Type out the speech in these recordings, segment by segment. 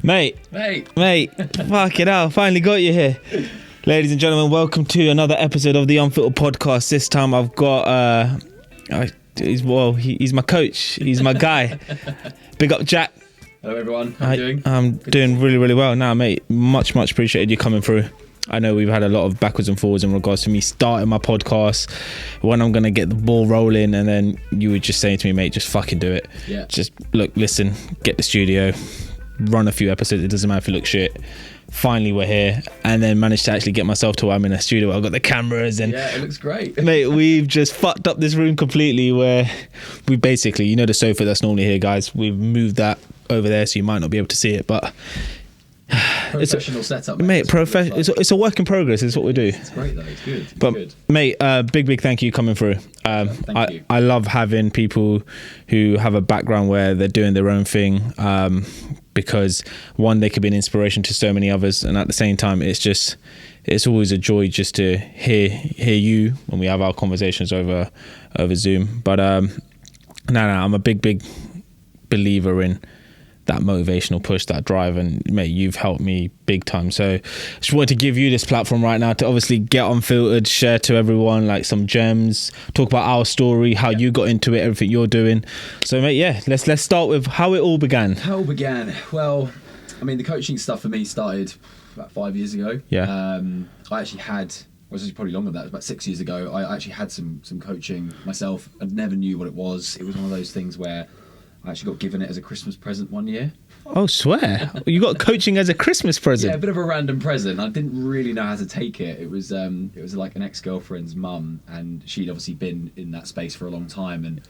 Mate, fucking hell, finally got you here. Ladies and gentlemen, welcome to another episode of the Unfiltered Podcast. This time I've got, he's my coach, he's my guy. Big up Jack. Hello everyone, how are you doing? I'm doing really well. Now, mate, much appreciated you coming through. I know we've had a lot of backwards and forwards in regards to me starting my podcast, when I'm going to get the ball rolling, and then you were just saying to me, mate, just fucking do it. Yeah. Just, look, listen, get the studio, run a few episodes, it doesn't matter if it looks shit. Finally we're here, and then managed to actually get myself to where I'm in a studio. I've got the cameras and yeah, it looks great. Mate, we've just fucked up this room completely, where we basically, you know, the sofa that's normally here, guys, we've moved that over there, so you might not be able to see it, but professional setup, mate. It's a work in progress. It's what we do. It's great though. It's good. But mate, big thank you coming through. Thank you. I love having people who have a background where they're doing their own thing, because one, they could be an inspiration to so many others, and at the same time, it's always a joy just to hear you when we have our conversations over Zoom. But no, I'm a big believer in that motivational push, that drive, and mate, you've helped me big time. So just wanted to give you this platform right now to obviously get unfiltered, share to everyone like some gems, talk about our story, how you got into it, everything you're doing. So mate, yeah, let's start with how it all began. Well, I mean, the coaching stuff for me started about 5 years ago. Yeah. I actually had, well, it's probably longer than that, it was about 6 years ago, I actually had some coaching myself. I never knew what it was. It was one of those things where I actually got given it as a Christmas present one year. Oh, swear. You got coaching as a Christmas present? Yeah, a bit of a random present. I didn't really know how to take it. It was like an ex-girlfriend's mum, and she'd obviously been in that space for a long time and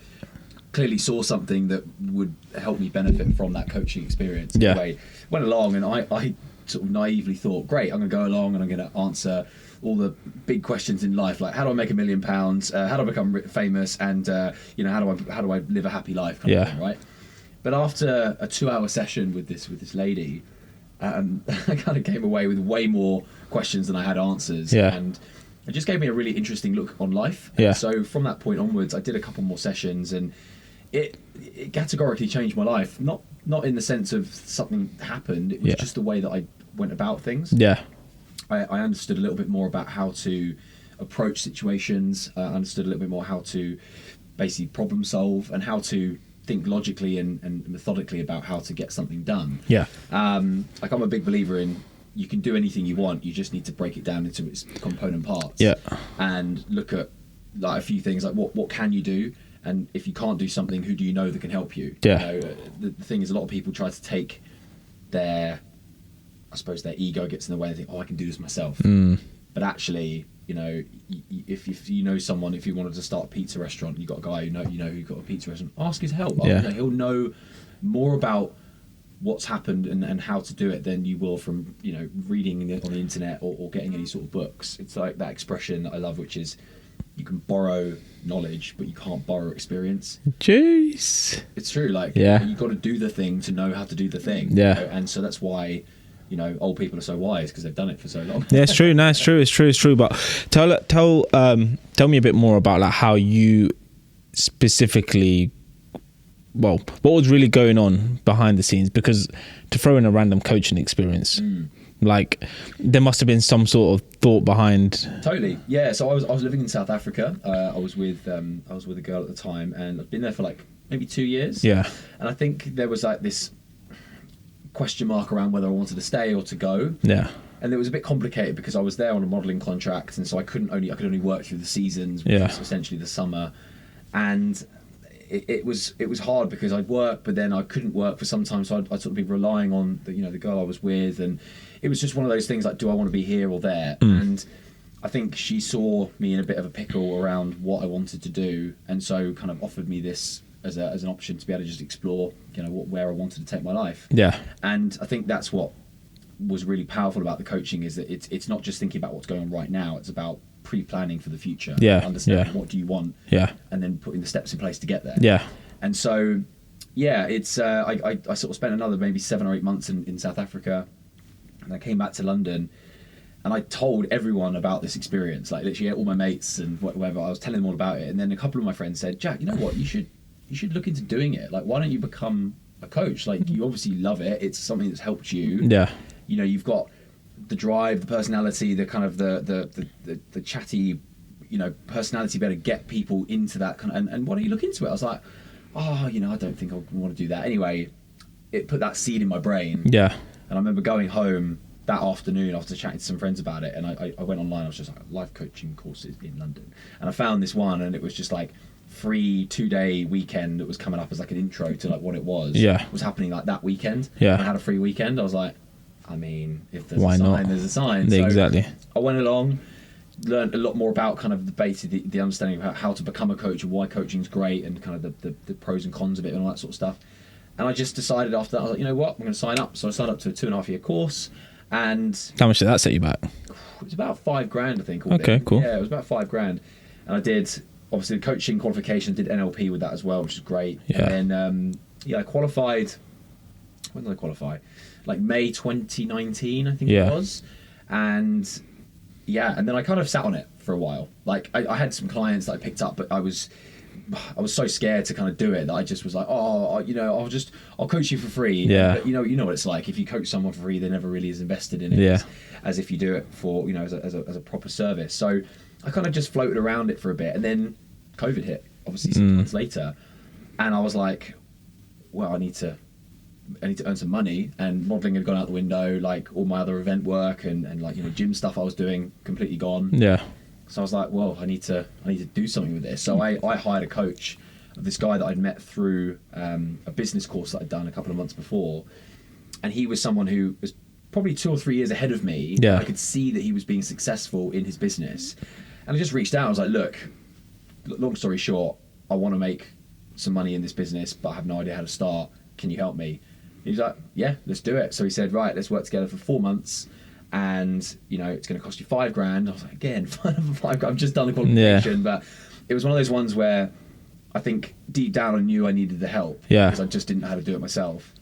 clearly saw something that would help me benefit from that coaching experience. Yeah. Anyway, went along, and I sort of naively thought, great, I'm going to go along and I'm going to answer all the big questions in life, like how do I make £1 million, how do I become famous, and how do I live a happy life, kind of thing, right? But after a 2-hour session with this lady, I kind of came away with way more questions than I had answers, and it just gave me a really interesting look on life. Yeah. So from that point onwards, I did a couple more sessions, and it categorically changed my life. Not in the sense of something happened. It was just the way that I went about things. Yeah. I understood a little bit more about how to approach situations. I understood a little bit more how to basically problem solve and how to think logically and methodically about how to get something done. Yeah. Like, I'm a big believer in, you can do anything you want, you just need to break it down into its component parts. Yeah. And look at like a few things like what can you do, and if you can't do something, who do you know that can help you? Yeah. You know, the thing is, a lot of people try to take their ego gets in the way and think, oh, I can do this myself. But actually, you know, if you know someone, if you wanted to start a pizza restaurant, you got a guy who got a pizza restaurant, ask his help. Yeah. He'll know more about what's happened and how to do it than you will from, you know, reading on the internet or getting any sort of books. It's like that expression that I love, which is, you can borrow knowledge, but you can't borrow experience. Jeez. It's true. Like, you got to do the thing to know how to do the thing. Yeah. You know? And so that's why, you know, old people are so wise, because they've done it for so long. Yeah, it's true. No, it's true. But tell me a bit more about like how you specifically, well, what was really going on behind the scenes? Because to throw in a random coaching experience, like there must have been some sort of thought behind. Totally. Yeah. So I was living in South Africa. I was with a girl at the time, and I'd been there for like maybe 2 years. Yeah. And I think there was like this question mark around whether I wanted to stay or to go. Yeah. And it was a bit complicated because I was there on a modelling contract, and so I could only work through the seasons, which was essentially the summer. And it was hard because I'd work, but then I couldn't work for some time, so I'd sort of be relying on the girl I was with, and it was just one of those things like, do I want to be here or there? And I think she saw me in a bit of a pickle around what I wanted to do, and so kind of offered me this as an option to be able to just explore, you know, where I wanted to take my life. Yeah. And I think that's what was really powerful about the coaching, is that it's not just thinking about what's going on right now, it's about pre-planning for the future. Understanding what do you want, and then putting the steps in place to get there. And so it's I sort of spent another maybe 7 or 8 months in South Africa, and I came back to London, and I told everyone about this experience, like literally all my mates and whatever. I was telling them all about it, and then a couple of my friends said, Jack, you know what, you should look into doing it. Like, why don't you become a coach. Like, you obviously love it. It's something that's helped you. Yeah. You know, you've got the drive, the personality, the kind of the chatty, you know, personality, better get people into that kind of, and why don't you look into it? I was like, oh, you know, I don't think I want to do that. Anyway, it put that seed in my brain. Yeah. And I remember going home that afternoon after chatting to some friends about it, and I went online. I was just like, life coaching courses in London, and I found this one, and it was just like free 2-day weekend that was coming up as like an intro to like what it was. Yeah. Was happening like that weekend. Yeah. I had a free weekend. I was like, I mean, if there's Why a sign, not? there's a sign. Yeah, So exactly. I went along, learned a lot more about kind of the basic, the understanding of how to become a coach and why coaching's great, and kind of the pros and cons of it and all that sort of stuff. And I just decided after that, I was like, you know what, I'm going to sign up. So I signed up to a 2.5-year course, and How much did that set you back? it was about $5,000, I think. Okay, cool. Yeah, it was about $5,000, and I did obviously the coaching qualification, did NLP with that as well, which is great. Yeah. And then I qualified. When did I qualify? Like May 2019, I think Yeah. it was. And yeah, and then I kind of sat on it for a while. Like I had some clients that I picked up, but I was so scared to kind of do it that I just was like, oh, you know, I'll coach you for free. Yeah. But, you know what it's like. If you coach someone for free, they're never really as invested in it Yeah. as if you do it for, you know, as a proper service. So I kind of just floated around it for a bit, and then COVID hit, obviously 6 months later, and I was like, well, I need to earn some money, and modelling had gone out the window, like all my other event work and like, you know, gym stuff I was doing completely gone. Yeah. So I was like, well, I need to do something with this. So I hired a coach of this guy that I'd met through a business course that I'd done a couple of months before, and he was someone who was probably 2 or 3 years ahead of me. Yeah. I could see that he was being successful in his business, and I just reached out. I was like, look, long story short, I want to make some money in this business, but I have no idea how to start. Can you help me? He was like, yeah, let's do it. So he said, right, let's work together for 4 months, and you know, it's going to cost you $5,000. I was like, again, $5,000. I've just done the qualification, but it was one of those ones where I think deep down I knew I needed the help, because I just didn't know how to do it myself.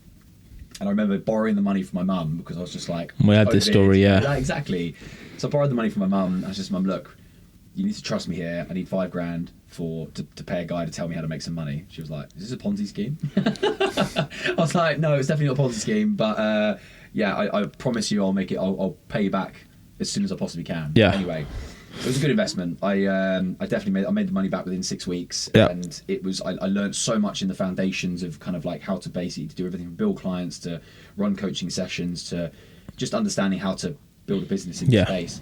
And I remember borrowing the money from my mum, because I was just like, We had this story, yeah. Exactly. So I borrowed the money from my mum. I was just, Mum, look, you need to trust me here. I need $5,000 to pay a guy to tell me how to make some money. She was like, is this a Ponzi scheme? I was like, no, it's definitely not a Ponzi scheme, but yeah, I promise you I'll pay you back as soon as I possibly can. Yeah. Anyway, it was a good investment. I definitely made the money back within 6 weeks. Yeah. And it was, I learned so much in the foundations of kind of like how to basically do everything from build clients to run coaching sessions to just understanding how to build a business in the space.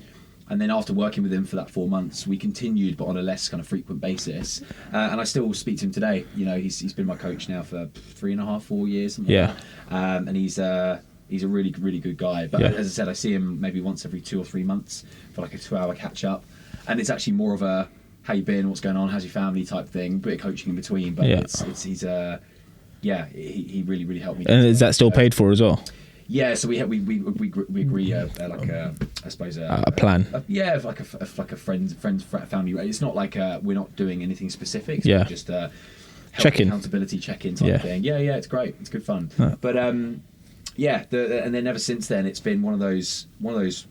And then after working with him for that 4 months, we continued, but on a less kind of frequent basis. And I still speak to him today. You know, he's been my coach now for 3.5, 4 years. Something like that. And he's a really, really good guy. But as I said, I see him maybe once every 2 or 3 months for like a 2-hour catch up. And it's actually more of a, how you been, what's going on, how's your family type thing, bit of coaching in between. But he really, really helped me. And is that still paid for as well? Yeah, so we agree like I suppose a plan. Like a friends family. It's not like we're not doing anything specific. So just check-in, accountability check-in type thing. Yeah, it's great. It's good fun. But and then ever since then, it's been one of those roles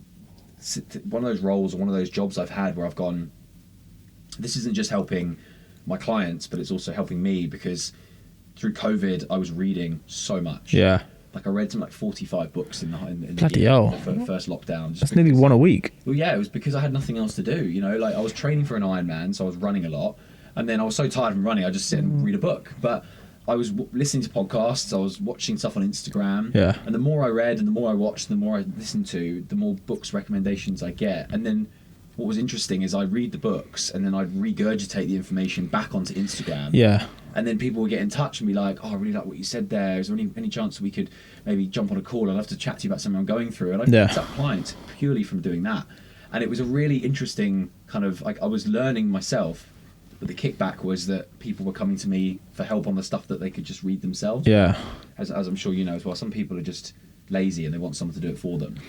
or one of those jobs I've had where I've gone, this isn't just helping my clients, but it's also helping me, because through COVID I was reading so much. Yeah. Like I read something like 45 books in the first lockdown. That's nearly one a week. Well, yeah, it was because I had nothing else to do. You know, like I was training for an Ironman, so I was running a lot, and then I was so tired from running, I just sit and read a book. But I was listening to podcasts, I was watching stuff on Instagram, and the more I read and the more I watched, the more I listened to, the more books recommendations I get. And then what was interesting is I'd read the books and then I'd regurgitate the information back onto Instagram. Yeah. And then people would get in touch and be like, oh, I really like what you said there. Is there any chance that we could maybe jump on a call? I'd love to chat to you about something I'm going through. And I picked up clients purely from doing that. And it was a really interesting kind of, like, I was learning myself, but the kickback was that people were coming to me for help on the stuff that they could just read themselves. Yeah. As I'm sure you know as well, some people are just lazy and they want someone to do it for them.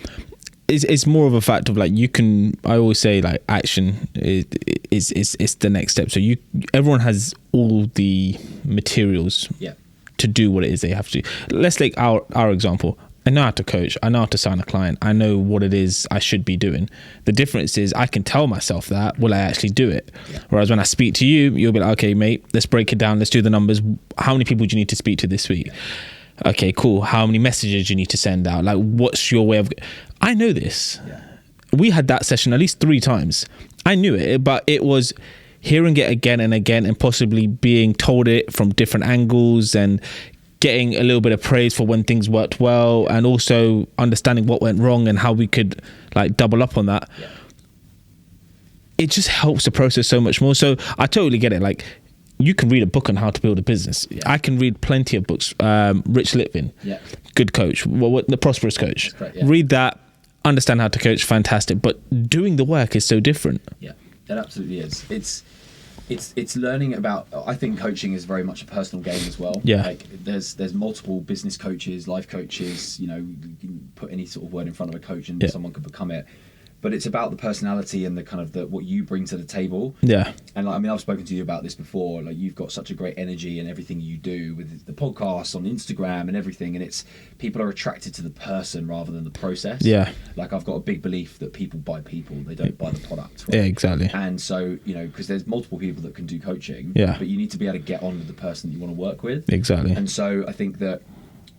It's more of a fact of like, you can, I always say like action is the next step. So everyone has all the materials to do what it is they have to do. Let's take our example. I know how to coach. I know how to sign a client. I know what it is I should be doing. The difference is I can tell myself that. Will I actually do it? Yeah. Whereas when I speak to you, you'll be like, okay, mate, let's break it down. Let's do the numbers. How many people do you need to speak to this week? Okay, cool. How many messages you need to send out? Like, what's your way of... I know this. Yeah. We had that session at least 3 times. I knew it, but it was hearing it again and again and possibly being told it from different angles and getting a little bit of praise for when things worked well, and also understanding what went wrong and how we could like double up on that. Yeah. It just helps the process so much more. So I totally get it. Like, you can read a book on how to build a business. Yeah. I can read plenty of books. Rich Litvin, Yeah. good coach. The Prosperous Coach. Correct, yeah. Read that, understand how to coach, fantastic. But doing the work is so different. Yeah, that absolutely is. It's learning about. I think coaching is very much a personal game as well. Yeah. Like there's multiple business coaches, life coaches. You know, you can put any sort of word in front of a coach and someone could become it. But it's about the personality and the kind of what you bring to the table. Yeah. And like, I mean, I've spoken to you about this before. Like, you've got such a great energy and everything you do with the podcast on Instagram and everything. And it's people are attracted to the person rather than the process. Yeah. Like, I've got a big belief that people buy people; they don't buy the product. Right? Yeah, exactly. And so, you know, because there's multiple people that can do coaching. Yeah. But you need to be able to get on with the person that you want to work with. Exactly. And so, I think that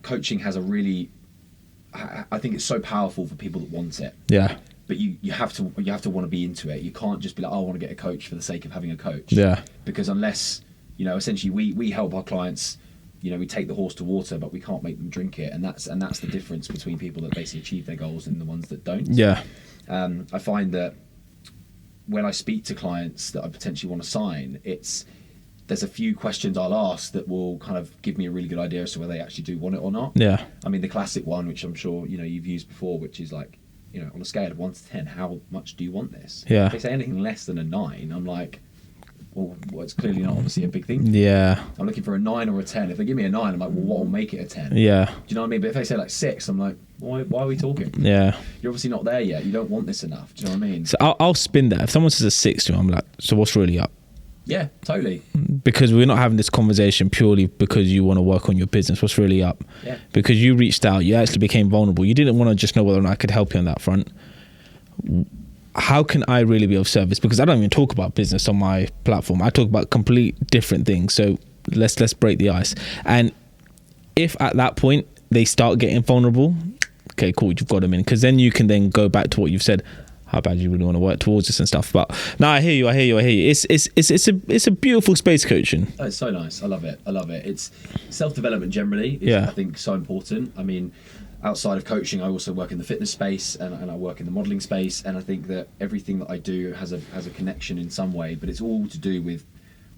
coaching has a really, I think it's so powerful for people that want it. Yeah. But you have to want to be into it. You can't just be like, oh, I want to get a coach for the sake of having a coach. Yeah. Because unless, you know, essentially we help our clients, you know, we take the horse to water, but we can't make them drink it, and that's the difference between people that basically achieve their goals and the ones that don't. Yeah. I find that when I speak to clients that I potentially want to sign, there's a few questions I'll ask that will kind of give me a really good idea as to whether they actually do want it or not. Yeah. I mean, the classic one, which I'm sure, you know, you've used before, which is like, you know, on a scale of 1 to 10, how much do you want this? Yeah. If they say anything less than a 9, I'm like, well, it's clearly not obviously a big thing. Yeah. I'm looking for a 9 or a 10. If they give me a 9, I'm like, well, what will make it a 10? Yeah. Do you know what I mean? But if they say like 6, I'm like, why are we talking? Yeah. You're obviously not there yet. You don't want this enough. Do you know what I mean? So I'll spin that. If someone says a 6 to me, I'm like, so what's really up? Yeah, totally. Because we're not having this conversation purely because you want to work on your business. What's really up? Yeah. Because you reached out, you actually became vulnerable. You didn't want to just know whether or not I could help you on that front. How can I really be of service? Because I don't even talk about business on my platform. I talk about complete different things. So let's break the ice. And if at that point they start getting vulnerable, okay, cool, you've got them in. Because then you can then go back to what you've said. How bad you really want to work towards this and stuff. But no, I hear you. It's a beautiful space, coaching. Oh, it's so nice. I love it. It's self-development generally is, I think, so important. I mean, outside of coaching, I also work in the fitness space and I work in the modeling space, and I think that everything that I do has a connection in some way, but it's all to do with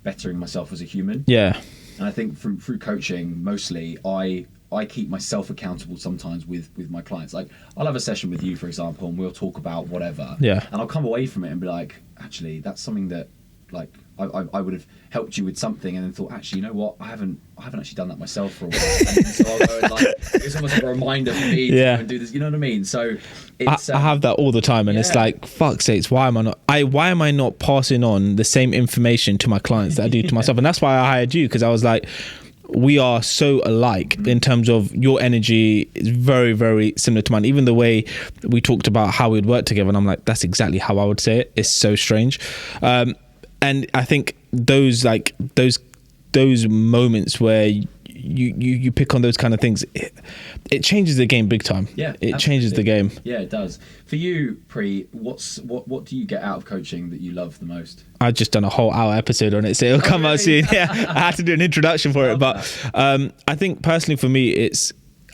bettering myself as a human. Yeah. And I think through coaching, mostly I keep myself accountable sometimes with my clients. Like, I'll have a session with you, for example, and we'll talk about whatever. Yeah. And I'll come away from it and be like, actually, that's something that, like, I would have helped you with something, and then thought, actually, you know what? I haven't actually done that myself for a while. And so I'll go and, like, it's almost like a reminder for me to go and do this. You know what I mean? So it's, I have that all the time, and it's like, fuck's sakes, why am I not passing on the same information to my clients that I do to myself? And that's why I hired you, because I was like, we are so alike in terms of your energy is very, very similar to mine. Even the way we talked about how we'd work together, and I'm like, that's exactly how I would say it. It's so strange. And I think those moments where you pick on those kind of things, it changes the game big time. Yeah, it changes the game. Yeah, it does. For you, Pri, what do you get out of coaching that you love the most? I've just done a whole hour episode on it, so it'll come out soon. Yeah, I had to do an introduction for it, but I think personally for me,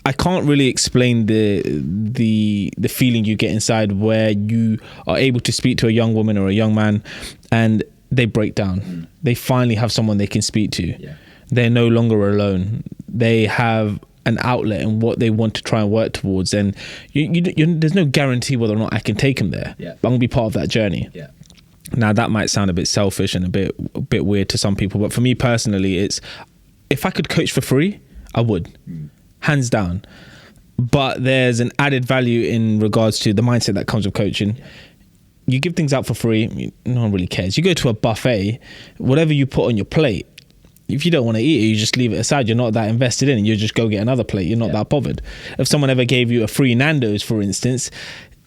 I can't really explain the feeling you get inside where you are able to speak to a young woman or a young man, and they break down. They finally have someone they can speak to. Yeah. They're no longer alone. They have an outlet in what they want to try and work towards, and there's no guarantee whether or not I can take them there. Yeah. But I'm gonna be part of that journey. Yeah. Now that might sound a bit selfish and a bit weird to some people, but for me personally, it's if I could coach for free, I would, hands down. But there's an added value in regards to the mindset that comes with coaching. You give things out for free, no one really cares. You go to a buffet, whatever you put on your plate, if you don't want to eat it, you just leave it aside. You're not that invested in it. You just go get another plate. You're not that bothered. If someone ever gave you a free Nando's, for instance,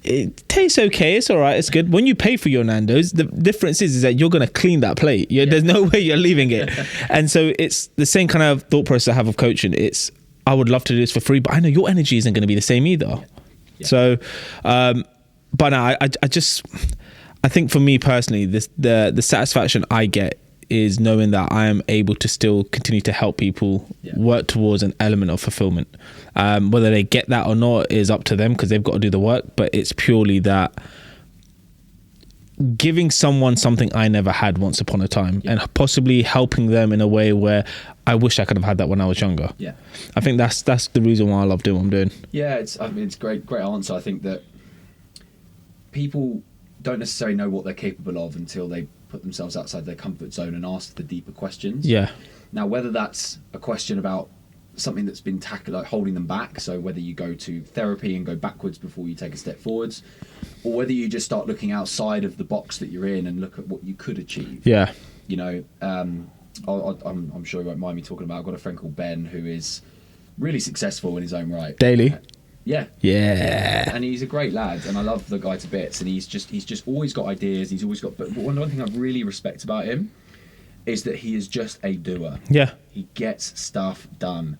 it tastes okay. It's all right. It's good. When you pay for your Nando's, the difference is that you're going to clean that plate. There's no way you're leaving it. And so it's the same kind of thought process I have of coaching. It's I would love to do this for free, but I know your energy isn't going to be the same either. Yeah. So, but no, I think for me personally, the satisfaction I get is knowing that I am able to still continue to help people work towards an element of fulfillment. Whether they get that or not is up to them, because they've got to do the work, but it's purely that giving someone something I never had once upon a time, and possibly helping them in a way where I wish I could have had that when I was younger. Yeah, I think that's the reason why I love doing what I'm doing. Yeah, it's great answer. I think that people don't necessarily know what they're capable of until they put themselves outside their comfort zone and ask the deeper questions. Yeah. Now, whether that's a question about something that's been tackled, like holding them back, so whether you go to therapy and go backwards before you take a step forwards, or whether you just start looking outside of the box that you're in and look at what you could achieve. Yeah. You know, I'm sure you won't mind me talking about, I've got a friend called Ben who is really successful in his own right. Daily. Yeah. And he's a great lad, and I love the guy to bits, and he's just always got ideas, he's always got, but one thing I really respect about him is that he is just a doer. Yeah. He gets stuff done.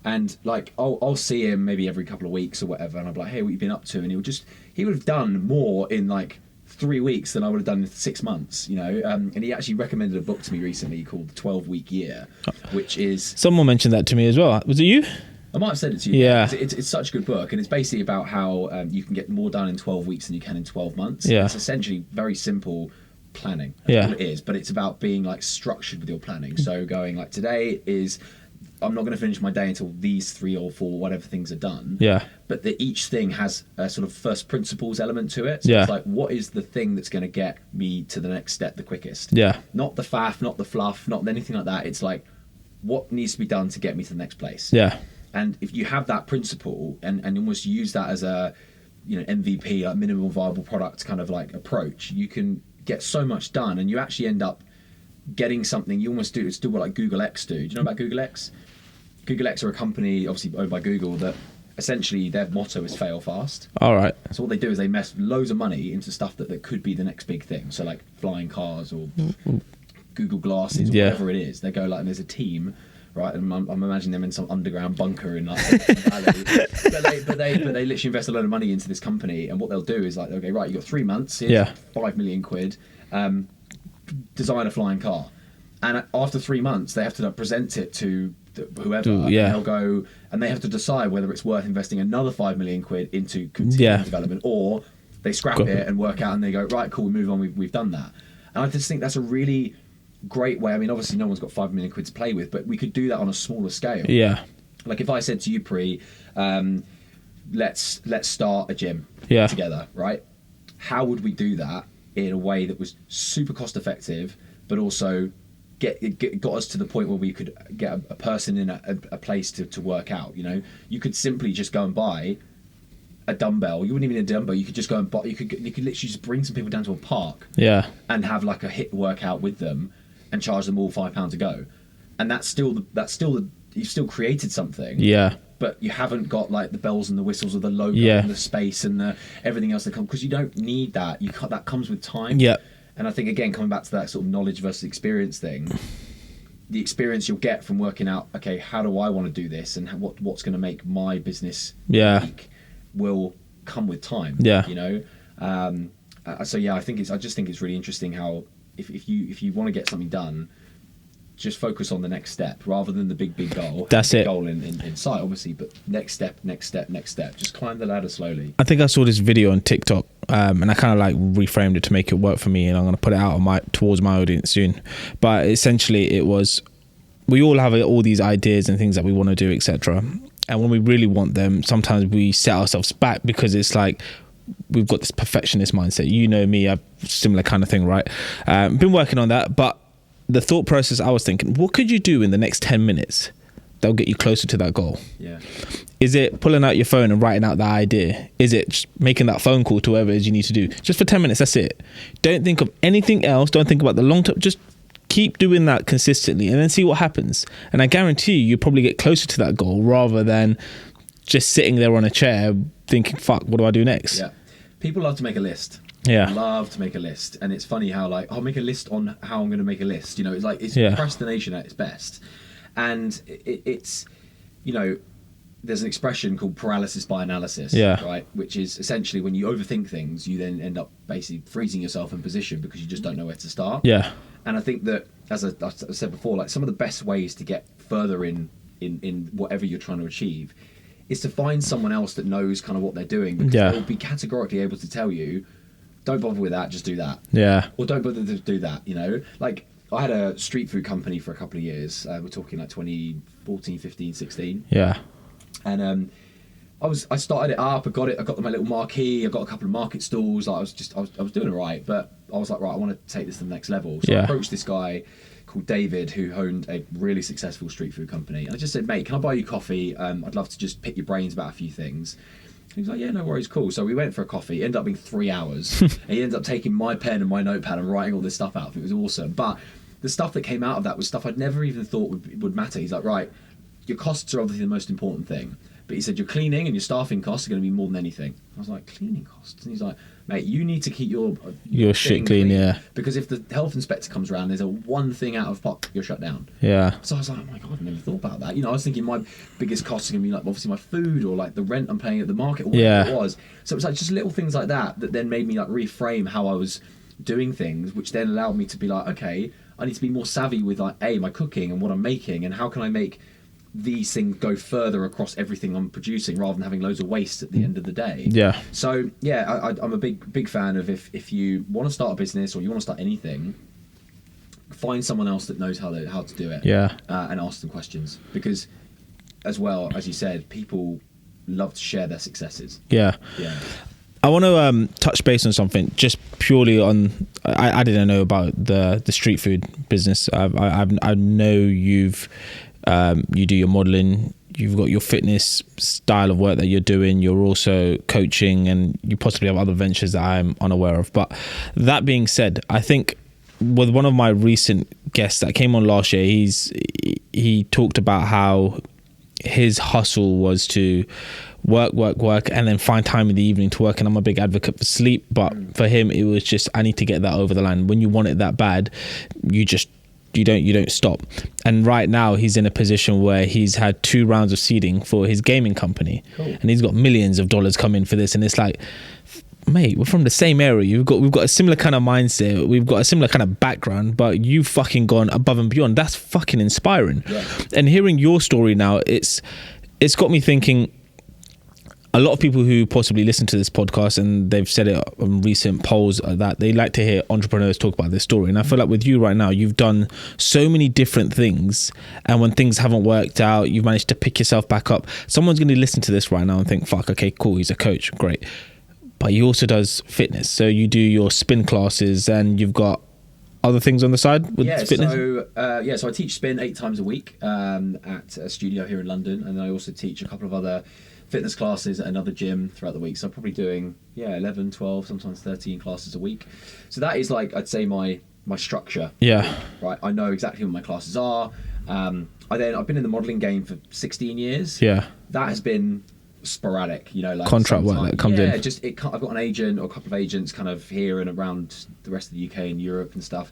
And like I'll see him maybe every couple of weeks or whatever, and I'm like, hey, what you been up to? And he would have done more in like 3 weeks than I would have done in 6 months, you know. And he actually recommended a book to me recently called The 12-Week Year, which is... Someone mentioned that to me as well. Was it you? I might have said it to you. Yeah. It's such a good book, and it's basically about how you can get more done in 12 weeks than you can in 12 months. Yeah. It's essentially very simple planning. That's all it is, but it's about being like structured with your planning. So going like, today is... I'm not going to finish my day until these 3 or 4 whatever things are done. Yeah. But each thing has a sort of first principles element to it. So it's like, what is the thing that's going to get me to the next step the quickest? Yeah. Not the faff, not the fluff, not anything like that. It's like, what needs to be done to get me to the next place? Yeah. And if you have that principle and almost use that as a, you know, MVP, like minimum viable product kind of like approach, you can get so much done, and you actually end up getting something. You almost do, it's still what like Google X do. Do you know about Google X? Google X are a company obviously owned by Google that essentially their motto is fail fast. All right. So what they do is they invest loads of money into stuff that could be the next big thing. So like flying cars or Google glasses, or whatever it is. They go like, and there's a team, right? And I'm imagining them in some underground bunker in like valley. but they literally invest a lot of money into this company, and what they'll do is like, okay, right, you got 3 months, here's 5 million quid, design a flying car, and after 3 months they have to present it to whoever, and they'll go and they have to decide whether it's worth investing another 5 million quid into continuing development, or they scrap it and work out and they go, right, cool, we move on, we've done that. And I just think that's a really great way. I mean, obviously no one's got 5 million quid to play with, but we could do that on a smaller scale. Like if I said to you, Pri, let's start a gym together, right? How would we do that in a way that was super cost effective, but also got us to the point where we could get a person in a place to work out? You know, you could simply just go and buy a dumbbell. You wouldn't even need a dumbbell. You could just go and buy. You could literally just bring some people down to a park, and have like a HIIT workout with them, and charge them all £5 a go. And that's still you've still created something. But you haven't got like the bells and the whistles of the logo and the space and the everything else that comes, because you don't need that. That comes with time. And I think, again, coming back to that sort of knowledge versus experience thing, the experience you'll get from working out, okay, how do I want to do this, and what's going to make my business unique will come with time. You know, so I just think it's really interesting how if you want to get something done, just focus on the next step rather than the big goal. That's it. Goal in sight, obviously, but next step. Just climb the ladder slowly. I think I saw this video on TikTok, and I kind of like reframed it to make it work for me, and I'm going to put it out towards my audience soon. But essentially, it was, we all have all these ideas and things that we want to do, etc. And when we really want them, sometimes we set ourselves back because it's like, we've got this perfectionist mindset. You know me, I've similar kind of thing, right? Been working on that, but the thought process, I was thinking, what could you do in the next 10 minutes that'll get you closer to that goal? Is it pulling out your phone and writing out that idea? Is it just making that phone call to whoever it is you need to do? Just for 10 minutes, that's it. Don't think of anything else. Don't think about the long term. Just keep doing that consistently and then see what happens. And I guarantee you probably get closer to that goal rather than just sitting there on a chair thinking, fuck, what do I do next? People love to make a list. Love to make a list. And it's funny how like, I'll make a list on how I'm going to make a list. You know, it's like, it's procrastination at its best. And it's, you know, there's an expression called paralysis by analysis, right? Which is essentially when you overthink things, you then end up basically freezing yourself in position because you just don't know where to start. Yeah. And I think that, as I said before, like some of the best ways to get further in whatever you're trying to achieve is to find someone else that knows kind of what they're doing, because they'll be categorically able to tell you, don't bother with that, just do that. Yeah. Or don't bother to do that, you know? Like, I had a street food company for a couple of years. We're talking like 2014, 15, 16. Yeah. And I started it up. I got my little marquee. I got a couple of market stalls. Like I was doing all right, but I was like, right, I want to take this to the next level. So I approached this guy called David, who owned a really successful street food company. And I just said, mate, can I buy you coffee? I'd love to just pick your brains about a few things. And he was like, yeah, no worries, cool. So we went for a coffee. It ended up being 3 hours. And he ended up taking my pen and my notepad and writing all this stuff out. It was awesome. But the stuff that came out of that was stuff I'd never even thought would matter. He's like, right, your costs are obviously the most important thing. But he said, your cleaning and your staffing costs are going to be more than anything. I was like, cleaning costs? And he's like, mate, you need to keep your shit clean, yeah. Because if the health inspector comes around, there's a one thing out of pop, you're shut down. Yeah. So I was like, oh my God, I've never thought about that. You know, I was thinking my biggest costs are going to be like obviously my food or like the rent I'm paying at the market or whatever it was. So it was like just little things like that then made me like reframe how I was doing things, which then allowed me to be like, okay, I need to be more savvy with like my cooking and what I'm making and how can I make these things go further across everything I'm producing rather than having loads of waste at the end of the day. Yeah. So yeah, I'm a big fan of if you want to start a business or you want to start anything, find someone else that knows how to do it. Yeah. And ask them questions, because as well as you said, people love to share their successes. Yeah. Yeah. I want to touch base on something just purely on. I didn't know about the street food business. I know you've. You do your modeling, you've got your fitness style of work that you're doing, you're also coaching, and you possibly have other ventures that I'm unaware of. But that being said, I think with one of my recent guests that came on last year, he talked about how his hustle was to work and then find time in the evening to work. And I'm a big advocate for sleep, but for him it was just, I need to get that over the line. When you want it that bad, you don't stop. And right now he's in a position where he's had 2 rounds of seeding for his gaming company. Cool. And he's got millions of dollars coming for this. And it's like, mate, we're from the same area. We've got a similar kind of mindset. We've got a similar kind of background, but you've fucking gone above and beyond. That's fucking inspiring. Yeah. And hearing your story now, it's got me thinking. A lot of people who possibly listen to this podcast, and they've said it on recent polls, that they like to hear entrepreneurs talk about their story. And I feel like with you right now, you've done so many different things, and when things haven't worked out, you've managed to pick yourself back up. Someone's going to listen to this right now and think, fuck, okay, cool, he's a coach, great. But he also does fitness. So you do your spin classes, and you've got other things on the side with fitness? So I teach spin 8 times a week at a studio here in London, and I also teach a couple of other fitness classes at another gym throughout the week. So I'm probably doing 11, 12, sometimes 13 classes a week. So that is like, I'd say my structure. Yeah. Right. I know exactly what my classes are. I've been in the modelling game for 16 years. Yeah. That has been sporadic, like contract work that comes in. I've got an agent or a couple of agents kind of here and around the rest of the UK and Europe and stuff.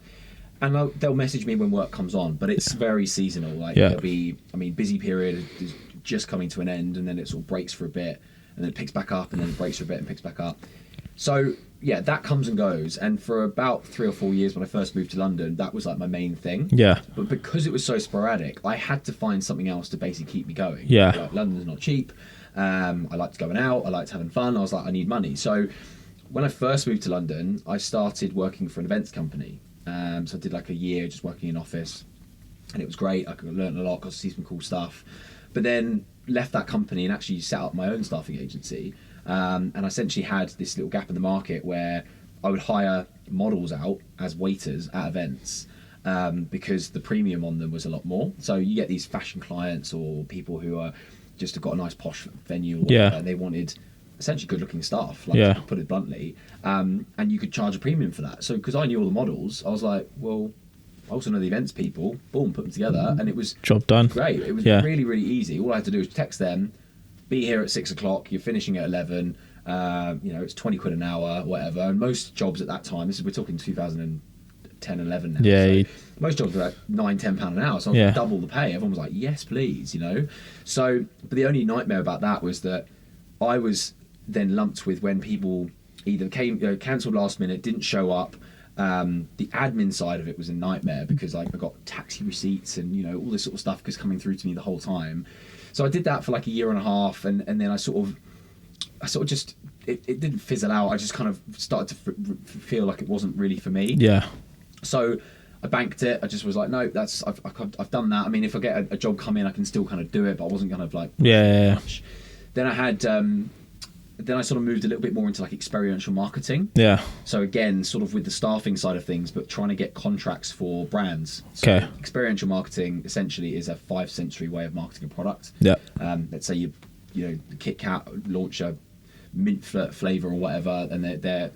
And they'll message me when work comes on, but it's very seasonal. Like there'll be, busy period is just coming to an end, and then it sort of breaks for a bit, and then it picks back up, and then it breaks for a bit and picks back up. So yeah, that comes and goes. And for about 3 or 4 years when I first moved to London, that was like my main thing. Yeah. But because it was so sporadic, I had to find something else to basically keep me going. Yeah. Like, London's not cheap. I liked going out. I liked having fun. I was like, I need money. So when I first moved to London, I started working for an events company. So I did like a year just working in office, and it was great. I could learn a lot, got to see some cool stuff. But then left that company and actually set up my own staffing agency. And I essentially had this little gap in the market where I would hire models out as waiters at events because the premium on them was a lot more. So you get these fashion clients or people who are just have got a nice posh venue or whatever, and they wanted essentially good looking staff, to put it bluntly, and you could charge a premium for that. So because I knew all the models, I was like, well, I also know the events people, boom, put them together, and it was job done. Great. It was really, really easy. All I had to do was text them, be here at 6 o'clock, you're finishing at 11, it's 20 quid an hour, whatever. And most jobs at that time, we're talking 2010, 11 now. Yeah. So most jobs were like £9-10 an hour, so I was like double the pay. Everyone was like, yes please, you know. So but the only nightmare about that was that I was then lumped with when people either cancelled last minute, didn't show up. The admin side of it was a nightmare because like I got taxi receipts and, you know, all this sort of stuff was coming through to me the whole time. So I did that for like a year and a half, and then I sort of just it didn't fizzle out. I just kind of started to feel like it wasn't really for me. Yeah. So I banked it. I just was like, no, I've done that. I mean, if I get a job come in, I can still kind of do it, but I wasn't kind of like much. Then I had then I sort of moved a little bit more into like experiential marketing. Yeah. So again, sort of with the staffing side of things, but trying to get contracts for brands. So experiential marketing essentially is a 5-sensory way of marketing a product. Yeah. Let's say you know, Kit Kat launch a mint flavor or whatever, and their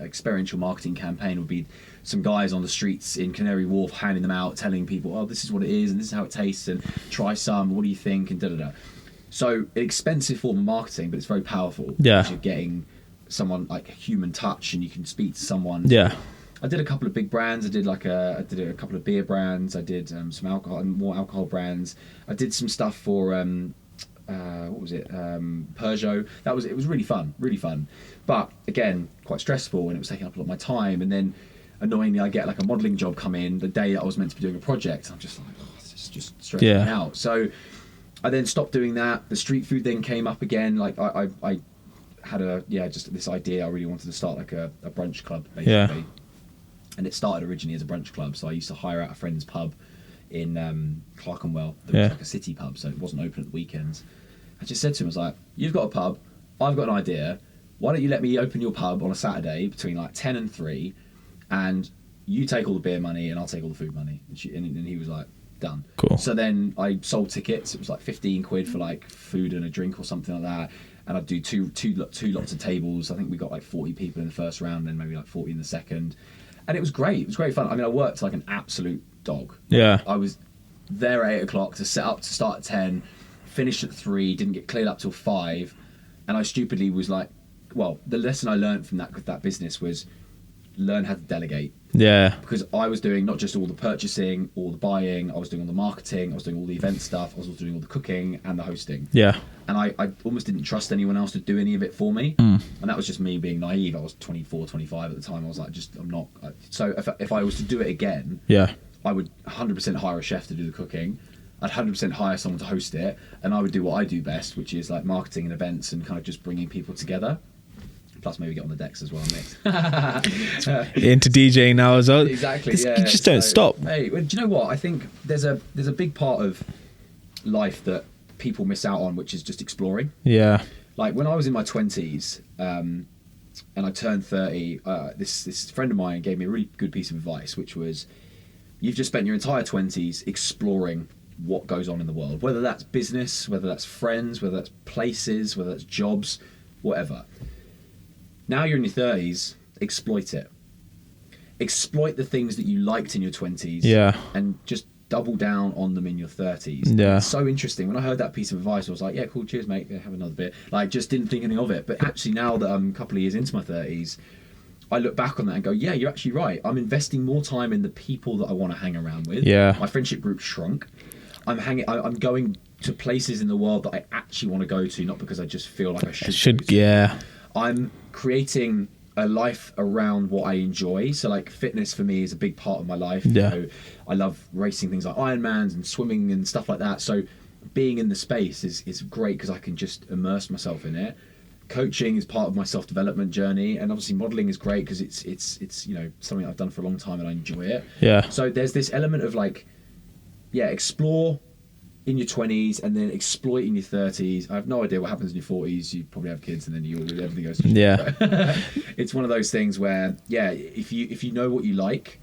experiential marketing campaign would be some guys on the streets in Canary Wharf handing them out, telling people, oh, this is what it is and this is how it tastes, and try some, what do you think, and da-da-da. So expensive form of marketing, but it's very powerful. Yeah. Because you're getting someone like a human touch, and you can speak to someone. Yeah. I did a couple of big brands. I did a couple of beer brands. I did some alcohol and more alcohol brands. I did some stuff for what was it? Peugeot. It was really fun. But again, quite stressful, and it was taking up a lot of my time. And then annoyingly, I get like a modelling job come in the day that I was meant to be doing a project. I'm just like, oh, it's just stressing me out. So I then stopped doing that. The street food then came up again. Like I had just this idea. I really wanted to start like a brunch club, basically. Yeah. And it started originally as a brunch club. So I used to hire out a friend's pub in Clerkenwell. It was like a city pub, so it wasn't open at the weekends. I just said to him, I was like, you've got a pub, I've got an idea. Why don't you let me open your pub on a Saturday between like 10 and 3, and you take all the beer money and I'll take all the food money. And he was like, done. Cool. So then I sold tickets. It was like 15 quid for like food and a drink or something like that. And I'd do two lots of tables. I think we got like 40 people in the first round and maybe like 40 in the second. And it was great. It was great fun. I mean, I worked like an absolute dog. Yeah. I was there at 8 o'clock to set up to start at 10, finished at 3, didn't get cleared up till 5. And I stupidly was like, well, the lesson I learned from that business was learn how to delegate. Yeah. Because I was doing not just all the purchasing, all the buying, I was doing all the marketing, I was doing all the event stuff, I was also doing all the cooking and the hosting. Yeah. And I almost didn't trust anyone else to do any of it for me. And that was just me being naive. I was 24, 25 at the time. I was like, I'm not. So if I was to do it again, I would 100% hire a chef to do the cooking. I'd 100% hire someone to host it. And I would do what I do best, which is like marketing and events and kind of just bringing people together. Plus maybe get on the decks as well, mate. Into DJing now as well. Exactly. You just don't stop. Hey, do you know what? I think there's a big part of life that people miss out on, which is just exploring. Yeah. Like when I was in my 20s and I turned 30, this friend of mine gave me a really good piece of advice, which was, you've just spent your entire 20s exploring what goes on in the world, whether that's business, whether that's friends, whether that's places, whether that's jobs, whatever. Now you're in your 30s, exploit it. Exploit the things that you liked in your 20s. Yeah. And just double down on them in your 30s. Yeah. It's so interesting. When I heard that piece of advice, I was like, yeah, cool, cheers, mate. Yeah, have another bit. Like, just didn't think anything of it. But actually, now that I'm a couple of years into my 30s, I look back on that and go, yeah, you're actually right. I'm investing more time in the people that I want to hang around with. Yeah. My friendship group shrunk. I'm going to places in the world that I actually want to go to, not because I just feel like I should. Yeah. I'm creating a life around what I enjoy. So like fitness for me is a big part of my life. Yeah. You know, I love racing things like Ironmans and swimming and stuff like that. So being in the space is great because I can just immerse myself in it. Coaching is part of my self-development journey, and obviously modeling is great because it's you know, something I've done for a long time and I enjoy it. Yeah. So there's this element of like, explore in your 20s and then exploit in your 30s. I have no idea what happens in your 40s. You probably have kids and then everything goes to shit. Yeah. It's one of those things where, if you know what you like,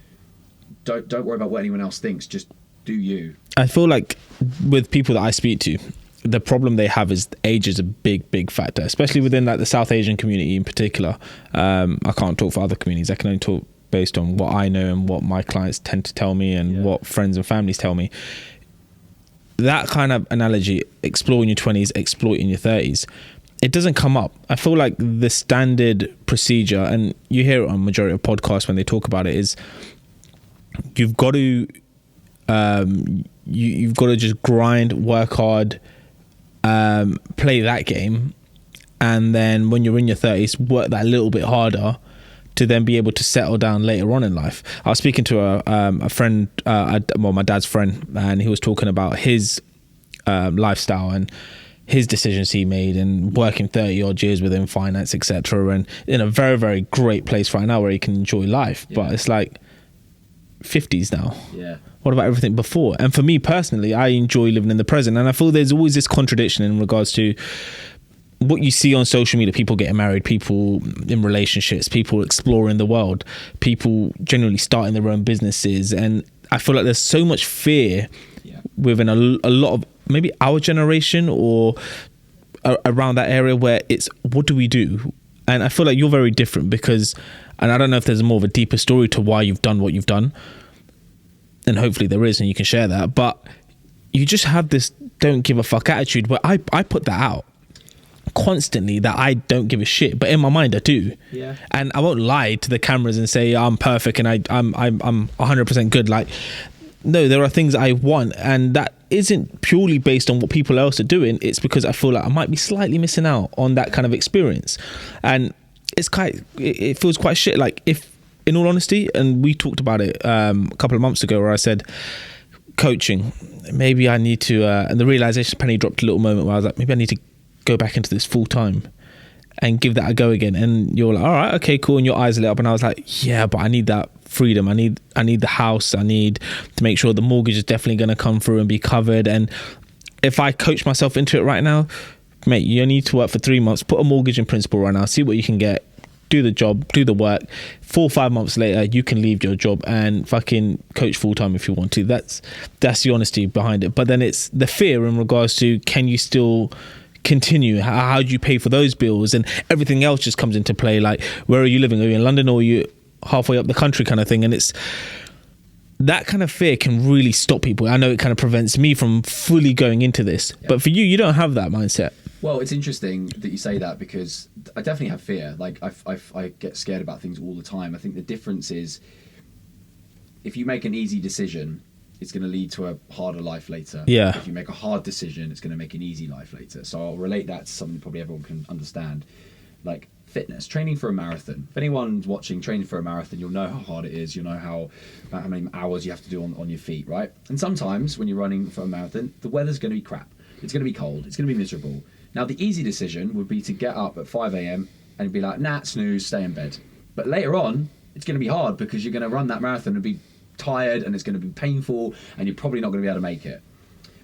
don't worry about what anyone else thinks. Just do you. I feel like with people that I speak to, the problem they have is age is a big factor, especially within like the South Asian community in particular. I can't talk for other communities. I can only talk based on what I know and what my clients tend to tell me and what friends and families tell me. That kind of analogy, explore in your 20s, exploit in your 30s, it doesn't come up. I feel like the standard procedure, and you hear it on majority of podcasts when they talk about it, is you've got to you've got to just grind, work hard, play that game, and then when you're in your 30s, work that a little bit harder to then be able to settle down later on in life. I was speaking to a friend, my dad's friend, and he was talking about his lifestyle and his decisions he made, and working 30 odd years within finance, etc., and in a very, very great place right now where he can enjoy life. Yeah. But it's like 50s now. Yeah. What about everything before? And for me personally, I enjoy living in the present, and I feel there's always this contradiction in regards to what you see on social media: people getting married, people in relationships, people exploring the world, people generally starting their own businesses. And I feel like there's so much fear within a lot of maybe our generation or around that area, where it's, what do we do? And I feel like you're very different because, and I don't know if there's more of a deeper story to why you've done what you've done, and hopefully there is, and you can share that, but you just have this don't give a fuck attitude where I put that out constantly, that I don't give a shit, but in my mind I do. Yeah. And I won't lie to the cameras and say I'm perfect and I'm 100% good. Like, no, there are things I want, and that isn't purely based on what people else are doing. It's because I feel like I might be slightly missing out on that kind of experience, and it feels quite shit. Like, if, in all honesty, and we talked about it a couple of months ago, where I said coaching, maybe I need to, and the realization penny dropped a little moment where I was like, maybe I need to go back into this full time and give that a go again. And you're like, all right, okay, cool, and your eyes lit up, and I was like, yeah, but I need that freedom. I need the house. I need to make sure the mortgage is definitely going to come through and be covered. And if I coach myself into it right now, mate, you need to work for 3 months, put a mortgage in principle right now, see what you can get, do the job, do the work. 4 or 5 months later, you can leave your job and fucking coach full time if you want to. That's the honesty behind it. But then it's the fear in regards to, can you still continue? How do you pay for those bills? And everything else just comes into play. Like, where are you living? Are you in London, or are you halfway up the country, kind of thing? And it's that kind of fear can really stop people. I know it kind of prevents me from fully going into this. Yeah. But for you don't have that mindset. Well, it's interesting that you say that, because I definitely have fear. Like, I get scared about things all the time. I think the difference is, if you make an easy decision, it's going to lead to a harder life later. Yeah. If you make a hard decision, it's going to make an easy life later. So I'll relate that to something probably everyone can understand. Like fitness, training for a marathon. If anyone's watching training for a marathon, you'll know how hard it is. You'll know how many hours you have to do on your feet, right? And sometimes when you're running for a marathon, the weather's going to be crap. It's going to be cold. It's going to be miserable. Now, the easy decision would be to get up at 5 a.m. and be like, nah, snooze, stay in bed. But later on, it's going to be hard, because you're going to run that marathon and be tired, and it's going to be painful, and you're probably not going to be able to make it.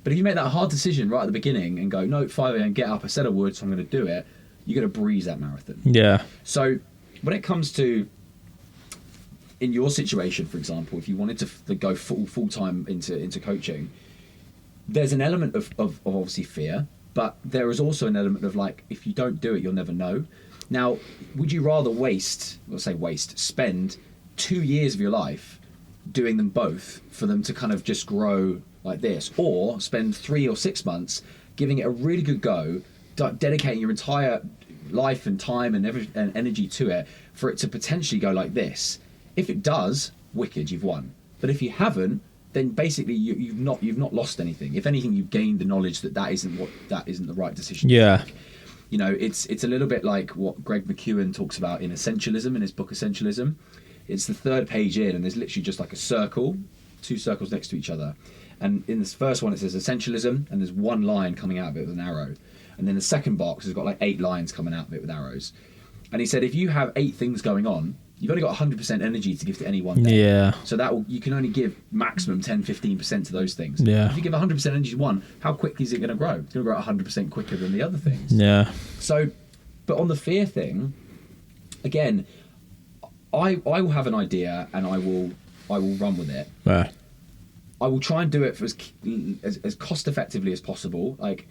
But if you make that hard decision right at the beginning and go, no, 5 a.m, get up, I said I would, so I'm going to do it, you're going to breeze that marathon. Yeah. So when it comes to, in your situation, for example, if you wanted to go full time into coaching, there's an element of obviously fear, but there is also an element of, like, if you don't do it, you'll never know. Now, would you rather spend 2 years of your life doing them both for them to kind of just grow like this, or spend 3 or 6 months giving it a really good go, dedicating your entire life and time and energy to it for it to potentially go like this? If it does, wicked, you've won. But if you haven't, then basically you've not lost anything. If anything, you've gained the knowledge that isn't the right decision. Yeah. To make. You know, it's a little bit like what Greg McKeown talks about in Essentialism, in his book Essentialism. It's the 3rd page in, and there's literally just like a circle, 2 circles next to each other. And in this first one, it says Essentialism, and there's 1 line coming out of it with an arrow. And then the second box has got like 8 lines coming out of it with arrows. And he said, if you have 8 things going on, you've only got 100% energy to give to any one thing. Yeah. So you can only give maximum 10-15% to those things. Yeah. If you give 100% energy to one, how quickly is it going to grow? It's going to grow 100% quicker than the other things. Yeah. So, but on the fear thing, again, I will have an idea and I will run with it. Yeah. I will try and do it for as cost effectively as possible. Like,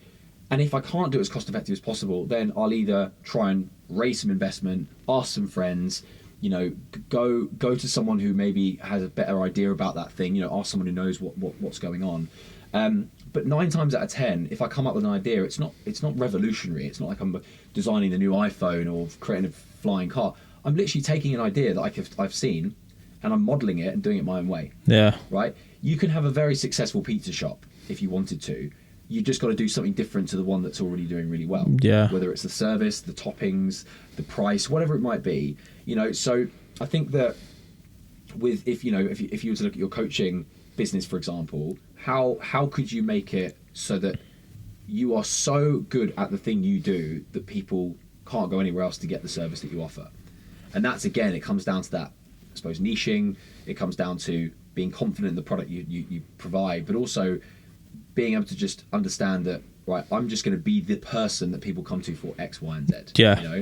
and if I can't do it as cost effective as possible, then I'll either try and raise some investment, ask some friends, you know, go to someone who maybe has a better idea about that thing, you know, ask someone who knows what's going on. But 9 times out of 10, if I come up with an idea, it's not revolutionary. It's not like I'm designing the new iPhone or creating a flying car. I'm literally taking an idea that I've seen and I'm modeling it and doing it my own way. Yeah. Right? You can have a very successful pizza shop if you wanted to. You just got to do something different to the one that's already doing really well. Yeah. Whether it's the service, the toppings, the price, whatever it might be. So I think that if you were to look at your coaching business, for example, how could you make it so that you are so good at the thing you do that people can't go anywhere else to get the service that you offer? And that's, again, it comes down to that, I suppose, niching. It comes down to being confident in the product you provide, but also being able to just understand that, right, I'm just going to be the person that people come to for X, Y, and Z. Yeah.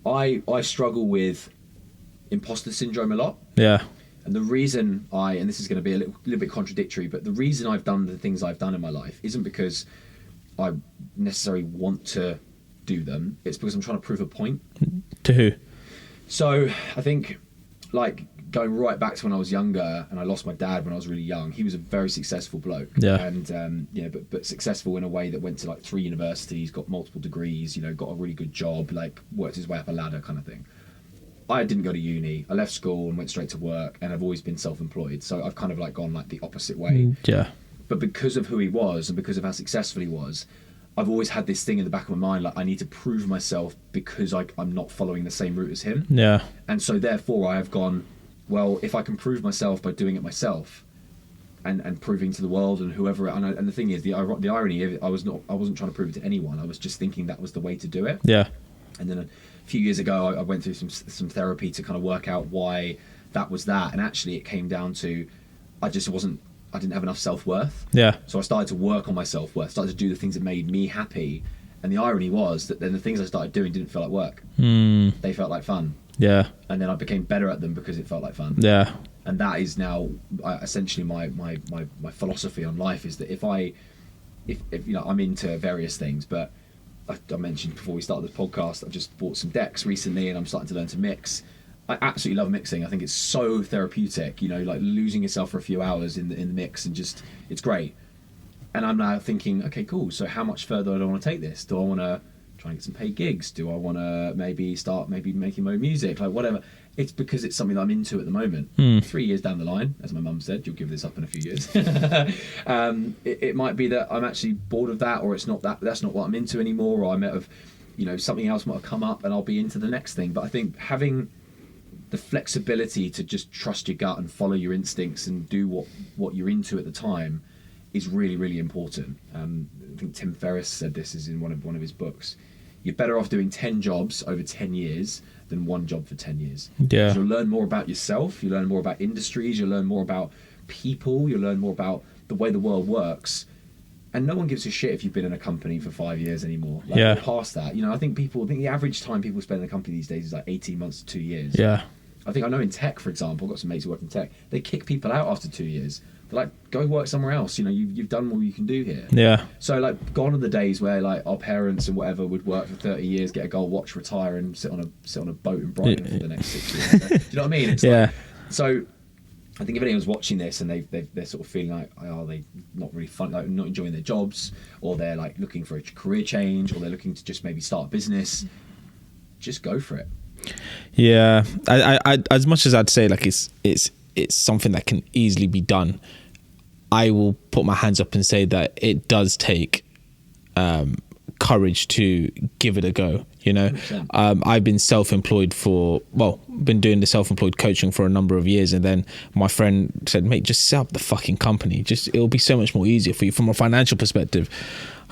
I struggle with imposter syndrome a lot. Yeah. And the reason and this is going to be a little bit contradictory, but the reason I've done the things I've done in my life isn't because I necessarily want to do them. It's because I'm trying to prove a point. To who? So I think, like, going right back to when I was younger, and I lost my dad when I was really young. He was a very successful bloke. Yeah. And but successful in a way that went to like 3 universities, got multiple degrees, got a really good job, like worked his way up a ladder kind of thing. I didn't go to uni. I left school and went straight to work, and I've always been self-employed. So I've kind of like gone like the opposite way. Yeah. But because of who he was and because of how successful he was, I've always had this thing in the back of my mind, like I need to prove myself because I'm not following the same route as him. Yeah. And so therefore I have gone, well, if I can prove myself by doing it myself and proving to the world and whoever, and the thing is, the irony, I wasn't trying to prove it to anyone. I was just thinking that was the way to do it. Yeah. And then a few years ago, I went through some therapy to kind of work out why that was that. And actually it came down to, I didn't have enough self-worth. Yeah. So I started to work on my self-worth, started to do the things that made me happy. And the irony was that then the things I started doing didn't feel like work. They felt like fun. Yeah. And then I became better at them because it felt like fun. Yeah. And that is now essentially my philosophy on life, is that if I'm into various things, but I mentioned before we started this podcast, I've just bought some decks recently and I'm starting to learn to mix. I absolutely love mixing. I think it's so therapeutic, like losing yourself for a few hours in the mix, and just, it's great. And I'm now thinking, okay, cool. So how much further do I want to take this? Do I want to try and get some paid gigs? Do I want to maybe start making my own music? Like whatever. It's because it's something that I'm into at the moment. 3 years down the line, as my mum said, you'll give this up in a few years. It might be that I'm actually bored of that, or it's not that's not what I'm into anymore, or I might have, something else might have come up and I'll be into the next thing. But I think having the flexibility to just trust your gut and follow your instincts and do what you're into at the time is really, really important. I think Tim Ferriss said this is in one of his books. You're better off doing 10 jobs over 10 years than one job for 10 years. Yeah. You'll learn more about yourself, you learn more about industries, you'll learn more about people, you'll learn more about the way the world works. And no one gives a shit if you've been in a company for 5 years anymore. We're past that. I think the average time people spend in a company these days is like 18 months to 2 years. Yeah. I know in tech, for example, I've got some mates who work in tech, they kick people out after 2 years. They're like, go work somewhere else. You've done what you can do here. Yeah. So gone are the days where our parents and whatever would work for 30 years, get a gold watch, retire, and sit on a boat in Brighton for the next 6 years. Do you know what I mean? It's so I think if anyone's watching this and they're sort of feeling like, are they not really fun, like not enjoying their jobs, or they're like looking for a career change, or they're looking to just maybe start a business, just go for it. Yeah, I as much as I'd say like it's something that can easily be done, I will put my hands up and say that it does take courage to give it a go. I've been self-employed been doing the self-employed coaching for a number of years, and then my friend said, mate, just set up the fucking company, it'll be so much more easier for you from a financial perspective.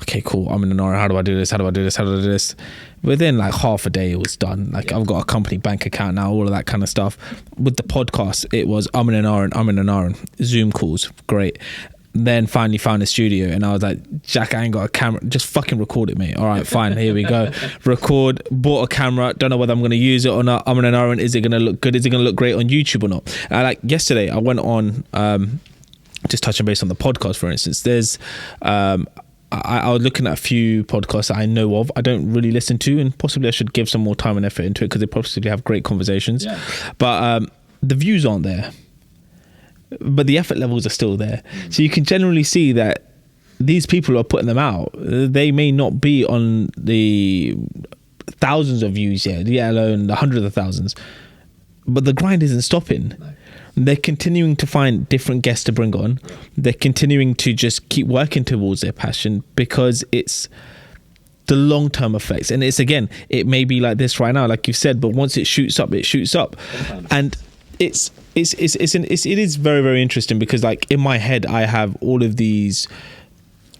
Okay, cool, I'm in an hour, how do I do this? Within like half a day it was done. I've got a company bank account now, all of that kind of stuff. With the podcast, it was I'm in an hour, Zoom calls, great. Then finally found a studio, and I was like, Jack, I ain't got a camera, just fucking record it, mate. All right, fine, here we go. Record, bought a camera, don't know whether I'm going to use it or not. I'm in an hour, is it going to look good? Is it going to look great on YouTube or not? And yesterday I went on, just touching base on the podcast, for instance, there's I was looking at a few podcasts that I know of, I don't really listen to, and possibly I should give some more time and effort into it because they possibly have great conversations. Yeah. But the views aren't there, but the effort levels are still there. So you can generally see that these people who are putting them out, they may not be on the thousands of views yet, let alone the hundreds of thousands, but the grind isn't stopping. No. They're continuing to find different guests to bring on. Yeah. They're continuing to just keep working towards their passion, because it's the long-term effects. And it's, again, it may be like this right now, like you said, but once it shoots up, it shoots up. And it is very, very interesting, because like in my head, I have all of these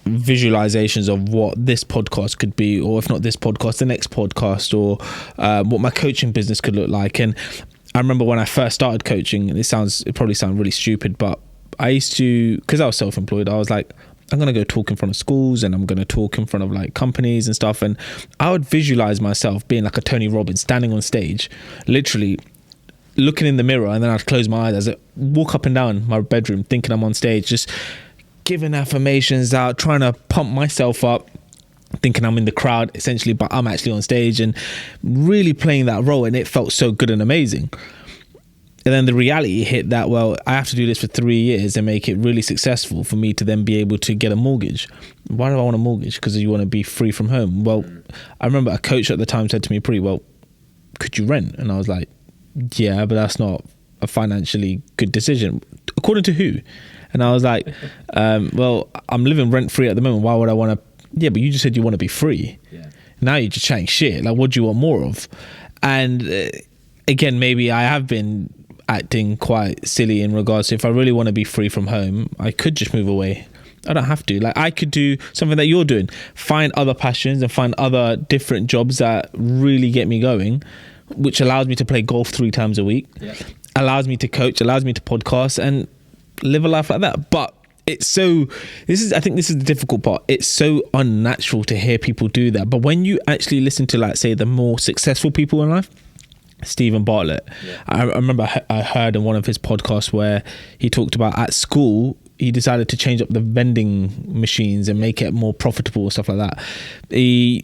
visualizations of what this podcast could be, or if not this podcast, the next podcast, or what my coaching business could look like. And I remember when I first started coaching, and it probably sounds really stupid, but I used to, because I was self-employed, I was like, I'm going to go talk in front of schools, and I'm going to talk in front of like companies and stuff. And I would visualize myself being like a Tony Robbins, standing on stage, literally looking in the mirror, and then I'd close my eyes as I walk up and down my bedroom thinking I'm on stage, just giving affirmations out, trying to pump myself up, thinking I'm in the crowd essentially, but I'm actually on stage, and really playing that role. And it felt so good and amazing. And then the reality hit that, well, I have to do this for 3 years and make it really successful for me to then be able to get a mortgage. Why do I want a mortgage? Because you want to be free from home. Well, I remember a coach at the time said to me, "Pretty well, could you rent?" And I was like, yeah, but that's not a financially good decision. According to who? And I was like, well, I'm living rent free at the moment. Why would I want to? Yeah, but you just said you want to be free. Yeah. Now you're just chatting shit. Like, what do you want more of? And again, maybe I have been acting quite silly in regards to, if I really want to be free from home, I could just move away. I don't have to. Like, I could do something that you're doing, find other passions and find other different jobs that really get me going, which allows me to play golf 3 times a week, allows me to coach, allows me to podcast and live a life like that. But it's so, I think this is the difficult part. It's so unnatural to hear people do that. But when you actually listen to, like, say, the more successful people in life, Stephen Bartlett, I remember I heard in one of his podcasts where he talked about, at school, he decided to change up the vending machines and make it more profitable and stuff like that.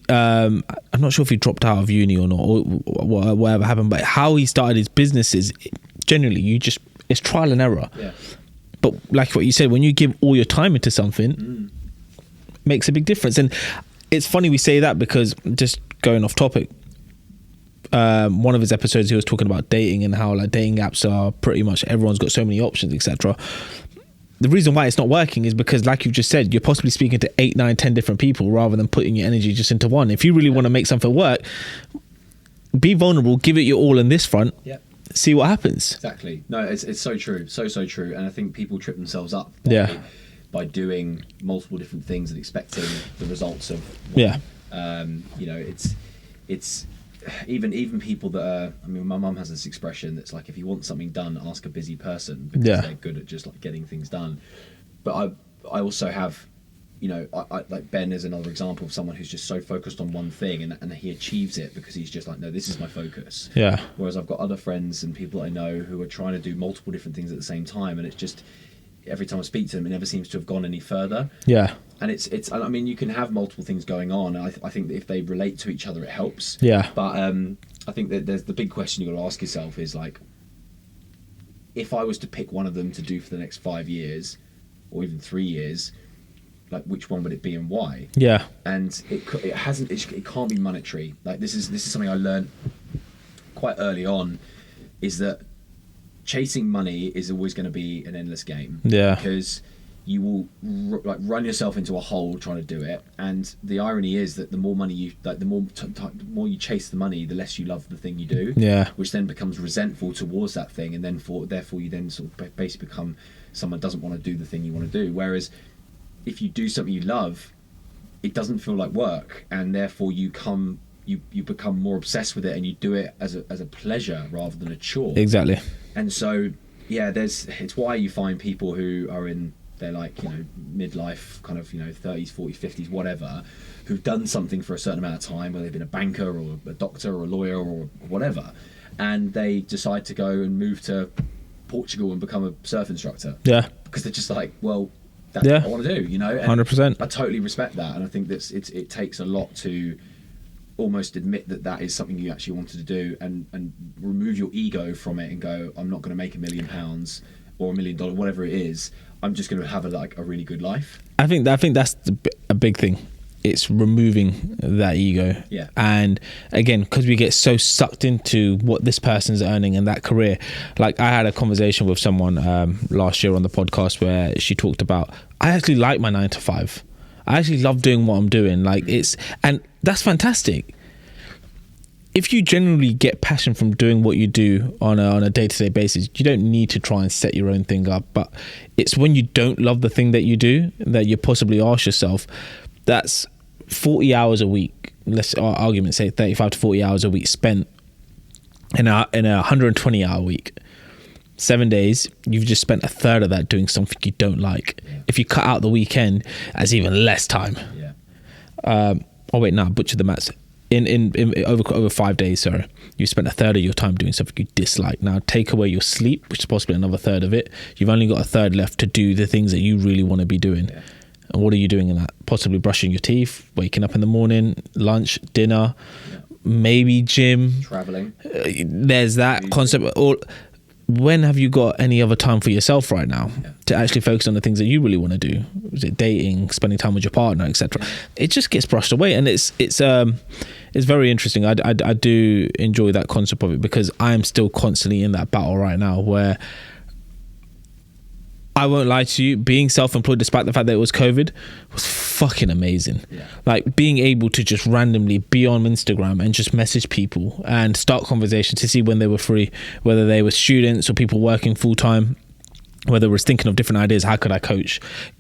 I'm not sure if he dropped out of uni or not, or whatever happened, but how he started his businesses, generally, it's trial and error. Yeah. But like what you said, when you give all your time into something, makes a big difference. And it's funny we say that, because, just going off topic, one of his episodes, he was talking about dating and how, like, dating apps are pretty much, everyone's got so many options, etc. The reason why it's not working is because, like you've just said, you're possibly speaking to 8, 9, 10 different people rather than putting your energy just into one. If you really want to make something work, be vulnerable, give it your all in this front, see what happens. Exactly. No, it's so true, so true. And I think people trip themselves up by doing multiple different things and expecting the results of one. You know, it's even people that are, I mean, my mum has this expression that's like, if you want something done, ask a busy person, because they're good at just like getting things done. But I also have, you know, I like Ben is another example of someone who's just so focused on one thing, and he achieves it because he's just like, no, this is my focus. Yeah. Whereas I've got other friends and people I know who are trying to do multiple different things at the same time, and it's just, every time I speak to them, it never seems to have gone any further. Yeah. And it's I mean, you can have multiple things going on. I think that if they relate to each other, it helps. Yeah. But I think that there's the big question you got to ask yourself is, like, if I was to pick one of them to do for the next 5 years, or even 3 years, like, which one would it be and why? Yeah. And it can't be monetary. Like, this is something I learned quite early on, is that chasing money is always going to be an endless game. Yeah. Because you will run yourself into a hole trying to do it, and the irony is that the more money you, like, the more you chase the money, the less you love the thing you do. Yeah. Which then becomes resentful towards that thing, and then therefore you then sort of basically become someone who doesn't want to do the thing you want to do. Whereas if you do something you love, it doesn't feel like work, and therefore you become more obsessed with it, and you do it as a pleasure rather than a chore. Exactly. And so, yeah, it's why you find people who are in, they're like, you know, midlife, kind of, you know, 30s, 40s, 50s, whatever, who've done something for a certain amount of time, whether they've been a banker or a doctor or a lawyer or whatever, and they decide to go and move to Portugal and become a surf instructor. Yeah. Because they're just like, well, that's what I want to do, you know? And 100%. I totally respect that, and I think that it takes a lot to almost admit that is something you actually wanted to do, and remove your ego from it and go, I'm not going to make £1 million or $1 million, whatever it is. I'm just going to have a really good life. I think that's a big thing. it's removing that ego. Yeah. And again, because we get so sucked into what this person's earning and that career. Like I had a conversation with someone last year on the podcast where she talked about, I actually like my 9 to 5. I actually love doing what I'm doing. Like and that's fantastic. If you generally get passion from doing what you do on a day-to-day basis, you don't need to try and set your own thing up. But it's when you don't love the thing that you do that you possibly ask yourself, that's 40 hours a week. Let's argument say 35 to 40 hours a week spent in a 120-hour week. 7 days, you've just spent a third of that doing something you don't like. Yeah. If you cut out the weekend, that's even less time. Yeah. I butchered the maths. In over 5 days, sorry, you spent a third of your time doing something you dislike. Now take away your sleep, which is possibly another third of it. You've only got a third left to do the things that you really want to be doing. Yeah. And what are you doing in that? Possibly brushing your teeth, waking up in the morning, lunch, dinner, maybe gym, traveling. There's that concept. Or when have you got any other time for yourself right now to actually focus on the things that you really want to do? Is it dating, spending time with your partner, etc.? It just gets brushed away, and it's very interesting. I do enjoy that concept of it because I am still constantly in that battle right now where I won't lie to you, being self-employed despite the fact that it was COVID was fucking amazing. Yeah. Like being able to just randomly be on Instagram and just message people and start conversations to see when they were free, whether they were students or people working full-time, whether it was thinking of different ideas, how could I coach,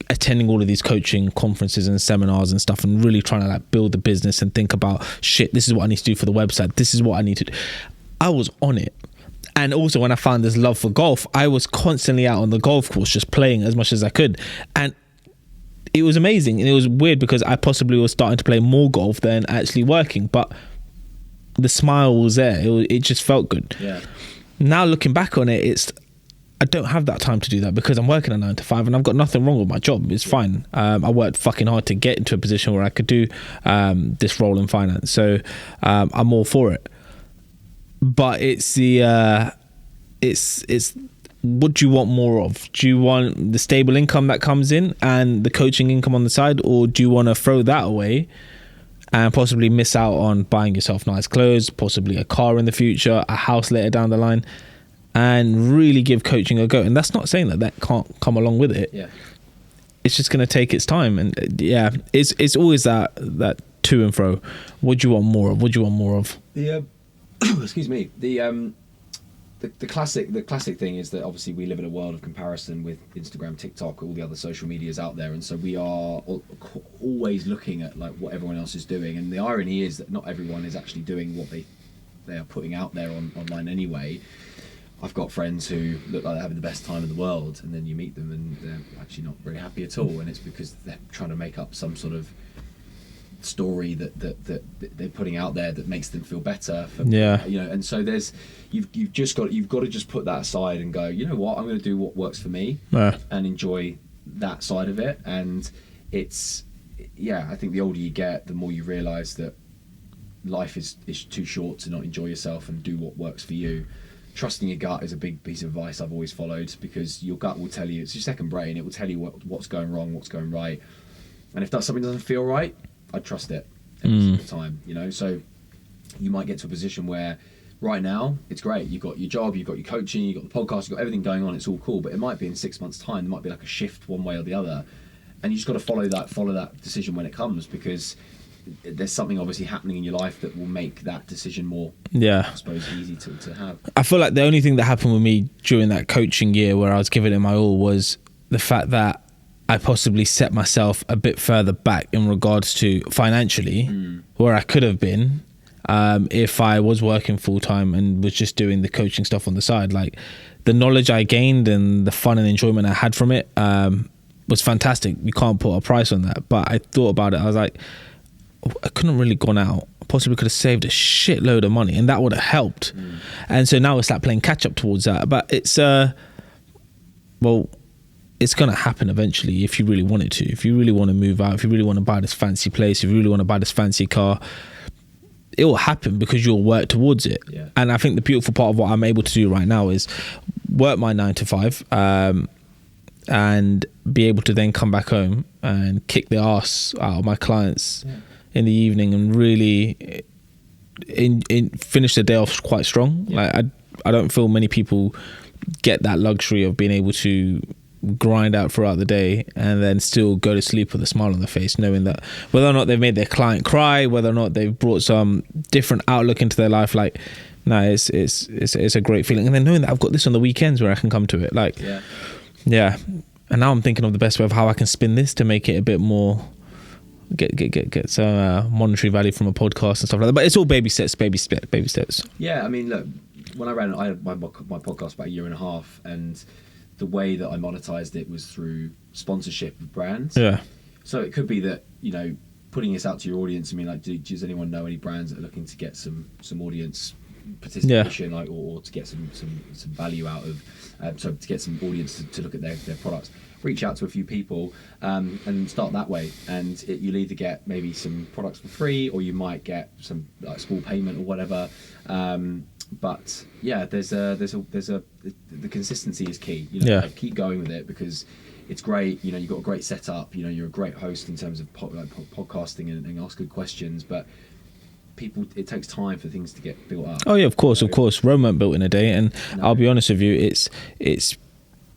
attending all of these coaching conferences and seminars and stuff, and really trying to like build the business and think about, shit, this is what I need to do for the website. This is what I need to do. I was on it. And also when I found this love for golf, I was constantly out on the golf course, just playing as much as I could. And it was amazing. And it was weird because I possibly was starting to play more golf than actually working, but the smile was there. It just felt good. Yeah. Now looking back on it, I don't have that time to do that because I'm working a 9 to 5 and I've got nothing wrong with my job. It's fine. I worked fucking hard to get into a position where I could do this role in finance. So I'm all for it. But it's what do you want more of? Do you want the stable income that comes in and the coaching income on the side, or do you want to throw that away and possibly miss out on buying yourself nice clothes, possibly a car in the future, a house later down the line, and really give coaching a go? And that's not saying that can't come along with it. Yeah, it's just going to take its time. And it's always that to and fro. What do you want more of? What do you want more of? Excuse me. The classic thing is that obviously we live in a world of comparison with Instagram, TikTok, all the other social medias out there, and so we are always looking at like what everyone else is doing. And the irony is that not everyone is actually doing what they are putting out there online anyway. I've got friends who look like they're having the best time in the world, and then you meet them and they're actually not very happy at all, and it's because they're trying to make up some sort of story that they're putting out there that makes them feel better and so you've got to just put that aside and go, you know what, I'm going to do what works for me and enjoy that side of it. And it's I think the older you get, the more you realize that life is too short to not enjoy yourself and do what works for you. Trusting your gut is a big piece of advice I've always followed, because your gut will tell you, it's your second brain, it will tell you what's going wrong, what's going right. And if something doesn't feel right, I trust it every single time, so you might get to a position where right now it's great, you've got your job, you've got your coaching, you've got the podcast, you've got everything going on, it's all cool, but it might be in 6 months time, there might be like a shift one way or the other, and you just got to follow that decision when it comes, because there's something obviously happening in your life that will make that decision more, I suppose, easy to have. I feel like the only thing that happened with me during that coaching year where I was giving it my all was the fact that I possibly set myself a bit further back in regards to financially where I could have been if I was working full time and was just doing the coaching stuff on the side. Like the knowledge I gained and the fun and enjoyment I had from it was fantastic. You can't put a price on that. But I thought about it. I was like, I couldn't have really gone out. I possibly could have saved a shitload of money and that would have helped. And so now it's like playing catch up towards that. But it's it's going to happen eventually if you really want it to. If you really want to move out, if you really want to buy this fancy place, if you really want to buy this fancy car, it will happen because you'll work towards it. Yeah. And I think the beautiful part of what I'm able to do right now is work my 9 to 5 and be able to then come back home and kick the ass out of my clients in the evening and really finish the day off quite strong. Like I don't feel many people get that luxury of being able to grind out throughout the day and then still go to sleep with a smile on their face, knowing that whether or not they've made their client cry, whether or not they've brought some different outlook into their life, like no, it's a great feeling. And then knowing that I've got this on the weekends where I can come to it, like yeah. And now I'm thinking of the best way of how I can spin this to make it a bit more get some monetary value from a podcast and stuff like that. But it's all baby steps. Yeah, I mean, look, when I had my podcast about a year and a half, and the way that I monetized it was through sponsorship of brands. Yeah. So it could be that, you know, putting this out to your audience, I mean, like, does anyone know any brands that are looking to get some audience participation, like, or to get some value out of, so to get some audience to look at their products? Reach out to a few people and start that way, and you'll either get maybe some products for free, or you might get some like small payment or whatever. But yeah, the consistency is key. You know, like, keep going with it, because it's great. You know, you've got a great setup. You know, you're a great host in terms of podcasting and ask good questions, but it takes time for things to get built up. Oh yeah, of course. Rome weren't built in a day, and I'll be honest with you, it's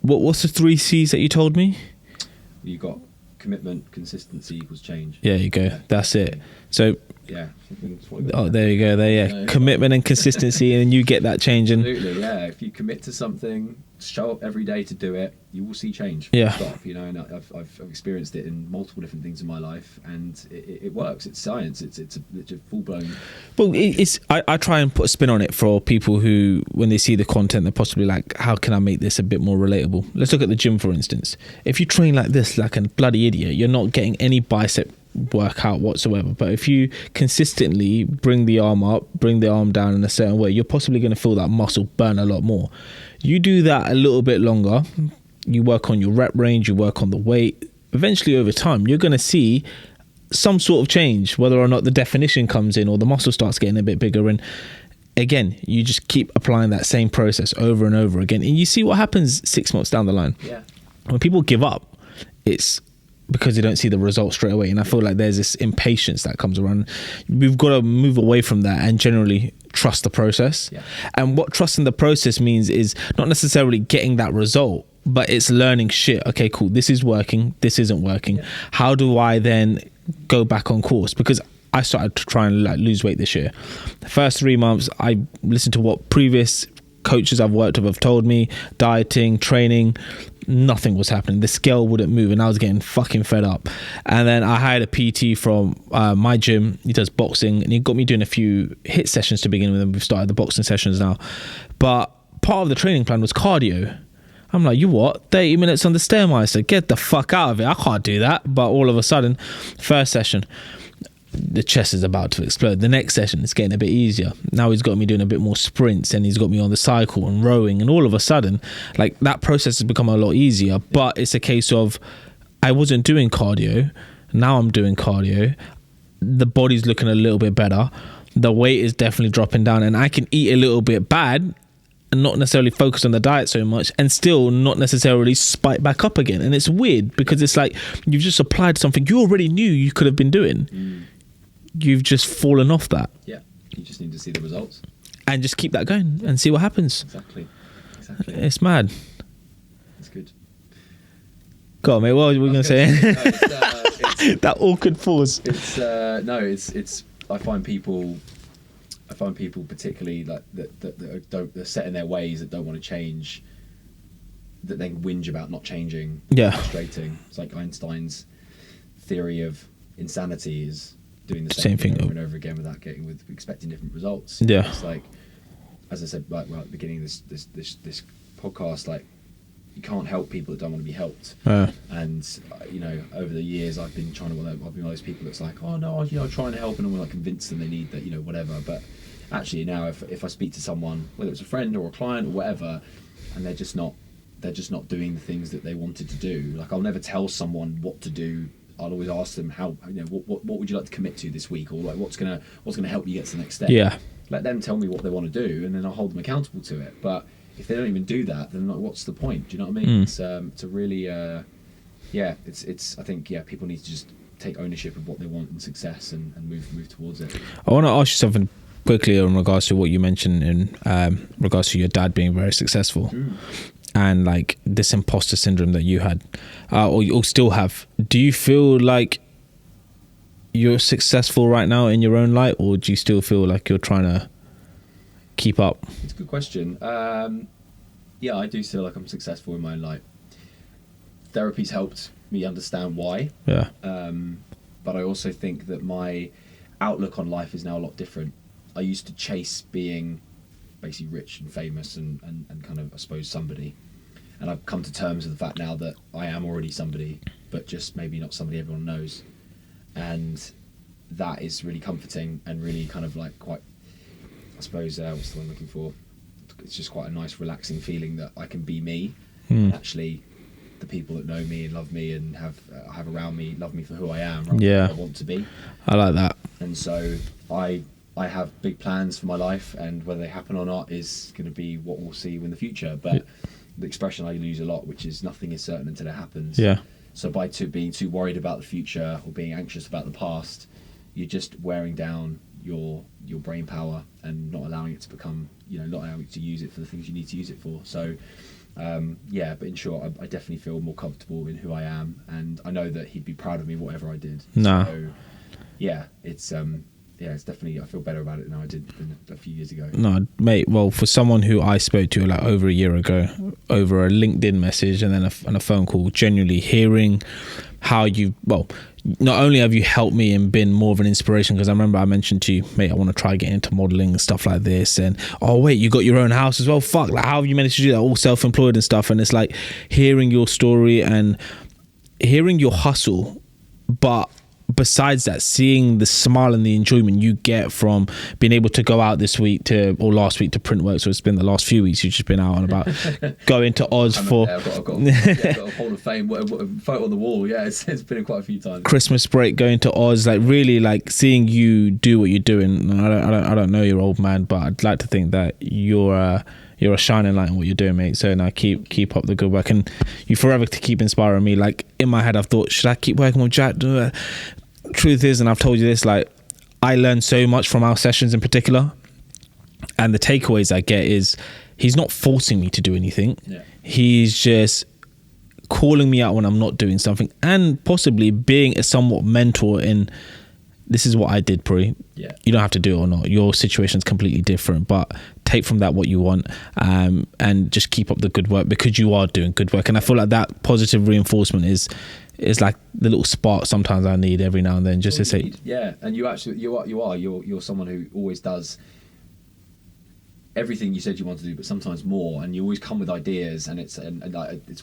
what's the 3 C's that you told me? You got commitment, consistency equals change. Yeah, you go. Yeah. That's it. So yeah. There you go. Commitment and consistency, and you get that change. And absolutely, yeah. If you commit to something, show up every day to do it, you will see change. Yeah. Stop, you know, and I've experienced it in multiple different things in my life, and it works. It's science. It's a full blown. Well, I try and put a spin on it for people who, when they see the content, they're possibly like, how can I make this a bit more relatable? Let's look at the gym, for instance. If you train like this, like a bloody idiot, you're not getting any bicep workout whatsoever. But if you consistently bring the arm up, bring the arm down in a certain way, you're possibly going to feel that muscle burn a lot more. You do that a little bit longer, you work on your rep range, you work on the weight, eventually over time you're going to see some sort of change, whether or not the definition comes in or the muscle starts getting a bit bigger. And again, you just keep applying that same process over and over again, and you see what happens 6 months down the line. When people give up, it's because they don't see the results straight away. And I feel like there's this impatience that comes around. We've got to move away from that and generally trust the process. And what trusting the process means is not necessarily getting that result, but it's learning shit. Okay, cool. This is working. This isn't working. How do I then go back on course? Because I started to try and like lose weight this year. The first 3 months, I listened to what previous coaches I've worked with have told me, dieting, training, nothing was happening. The scale wouldn't move, and I was getting fucking fed up. And then I hired a PT from my gym. He does boxing, and he got me doing a few HIIT sessions to begin with, and we've started the boxing sessions now. But part of the training plan was cardio. I'm like, you what? 30 minutes on the Stairmeister? Get the fuck out of it. I can't do that. But all of a sudden, first session, the chest is about to explode. The next session, it's getting a bit easier. Now he's got me doing a bit more sprints, and he's got me on the cycle and rowing, and all of a sudden, like, that process has become a lot easier. But it's a case of, I wasn't doing cardio, now I'm doing cardio, the body's looking a little bit better, the weight is definitely dropping down, and I can eat a little bit bad and not necessarily focus on the diet so much, and still not necessarily spike back up again. And it's weird, because it's like you've just applied something you already knew you could have been doing. You've just fallen off that. Yeah, you just need to see the results and just keep that going and see what happens. Exactly. It's mad. That's good. Go on, mate. What were we going to say? That awkward pause. It's I find people particularly like they're set in their ways, that don't want to change, that then whinge about not changing. Frustrating. It's like Einstein's theory of insanity is doing the same thing over and over again without expecting different results. It's like, as I said right at the beginning of this podcast, like, you can't help people that don't want to be helped. And you know, over the years, I've been one of those people that's like, oh no, you know, I'm trying to help, and I'm like convinced them they need that, you know, whatever. But actually now, if I speak to someone, whether it's a friend or a client or whatever, and they're just not doing the things that they wanted to do, like, I'll never tell someone what to do. I'll always ask them, how, you know, what would you like to commit to this week, or like what's gonna help you get to the next step. Let them tell me what they want to do, and then I'll hold them accountable to it. But if they don't even do that, then like, what's the point? Do you know what I mean? It's a really I think people need to just take ownership of what they want in success and move towards it. I want to ask you something quickly in regards to what you mentioned in regards to your dad being very successful. And like this imposter syndrome that you had or still have. Do you feel like you're successful right now in your own light, or do you still feel like you're trying to keep up? It's a good question. I do feel like I'm successful in my own light. Therapy's helped me understand why. Yeah. But I also think that my outlook on life is now a lot different. I used to chase being basically rich and famous and kind of, I suppose, somebody. And I've come to terms with the fact now that I am already somebody, but just maybe not somebody everyone knows. And that is really comforting and really kind of like quite, I suppose, what's the one I'm looking for? It's just quite a nice, relaxing feeling that I can be me. And actually, the people that know me and love me and have around me love me for who I am, rather than who I want to be. I like that. And so I have big plans for my life, and whether they happen or not is going to be what we'll see in the future. But the expression I use a lot, which is nothing is certain until it happens. Yeah. So by being too worried about the future or being anxious about the past, you're just wearing down your brain power and not allowing it to become, not allowing it to use it for the things you need to use it for. So, but in short, I definitely feel more comfortable in who I am, and I know that he'd be proud of me whatever I did. So, it's definitely, I feel better about it now I did than a few years ago. No, mate, well, for someone who I spoke to like over a year ago, over a LinkedIn message and then a phone call, genuinely hearing how not only have you helped me and been more of an inspiration, because I remember I mentioned to you, mate, I want to try getting into modelling and stuff like this, and wait, you got your own house as well, fuck, like how have you managed to do that, all self-employed and stuff? And it's like hearing your story and hearing your hustle, but besides that, seeing the smile and the enjoyment you get from being able to go out last week to Printwork, so it's been the last few weeks you've just been out and about, going to Oz I've got a Hall of Fame photo on the wall. It's been quite a few times. Christmas break, going to Oz, like really like seeing you do what you're doing. I don't know your old man, but I'd like to think that you're a shining light in what you're doing, mate. So now keep up the good work, and you forever to keep inspiring me. Like in my head, I've thought, should I keep working with Jack? Truth is, and I've told you this, like I learned so much from our sessions in particular, and the takeaways I get is he's not forcing me to do anything. He's just calling me out when I'm not doing something, and possibly being a somewhat mentor in, this is what I did, Pri. You don't have to do it or not. Your situation's completely different, but take from that what you want, and just keep up the good work, because you are doing good work. And I feel like that positive reinforcement is like the little spark sometimes I need every now and then, just to say. And you're someone who always does everything you said you want to do, but sometimes more, and you always come with ideas, and it's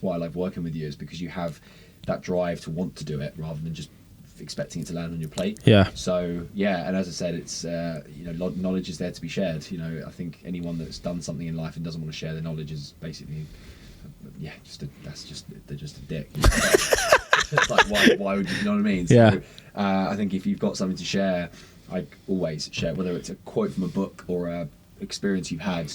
why I love working with you, is because you have that drive to want to do it rather than just expecting it to land on your plate. So and as I said, it's knowledge is there to be shared. I think anyone that's done something in life and doesn't want to share their knowledge is basically they're just a dick. It's like why would you know what I mean? So I think if you've got something to share, I always share, whether it's a quote from a book or a experience you've had.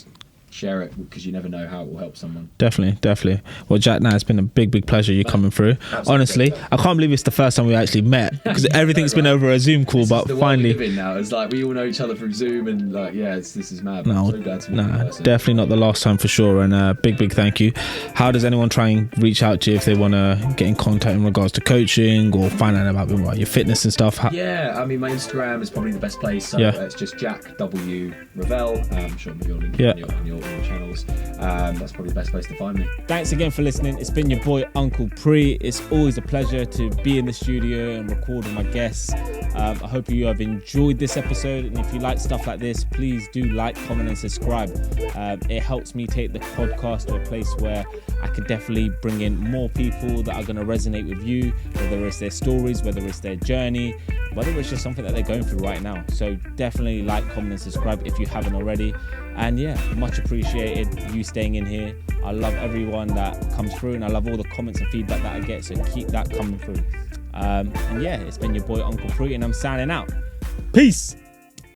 Share it, because you never know how it will help someone. Definitely. Well, Jack, now it's been a big pleasure you coming through. Honestly, I can't believe it's the first time we actually met, because everything's been over a Zoom call, but finally. We live in now. It's like we all know each other from Zoom, and like this is mad. I'm so glad to meet you in person. Definitely not the last time for sure. And big thank you. How does anyone try and reach out to you if they want to get in contact in regards to coaching or find out about your fitness and stuff? I mean, my Instagram is probably the best place. So it's just Jack W Revell. I'm sure you'll link in your channels. That's probably the best place to find me. Thanks again for listening. It's been your boy Uncle Pri. It's always a pleasure to be in the studio and record with my guests. I hope you have enjoyed this episode, and if you like stuff like this, please do like, comment and subscribe. It helps me take the podcast to a place where I can definitely bring in more people that are going to resonate with you, whether it's their stories, whether it's their journey, whether it's just something that they're going through right now. So definitely like, comment and subscribe if you haven't already. And much appreciated you staying in here. I love everyone that comes through, and I love all the comments and feedback that I get, so keep that coming through. It's been your boy Uncle Pri, and I'm signing out. Peace.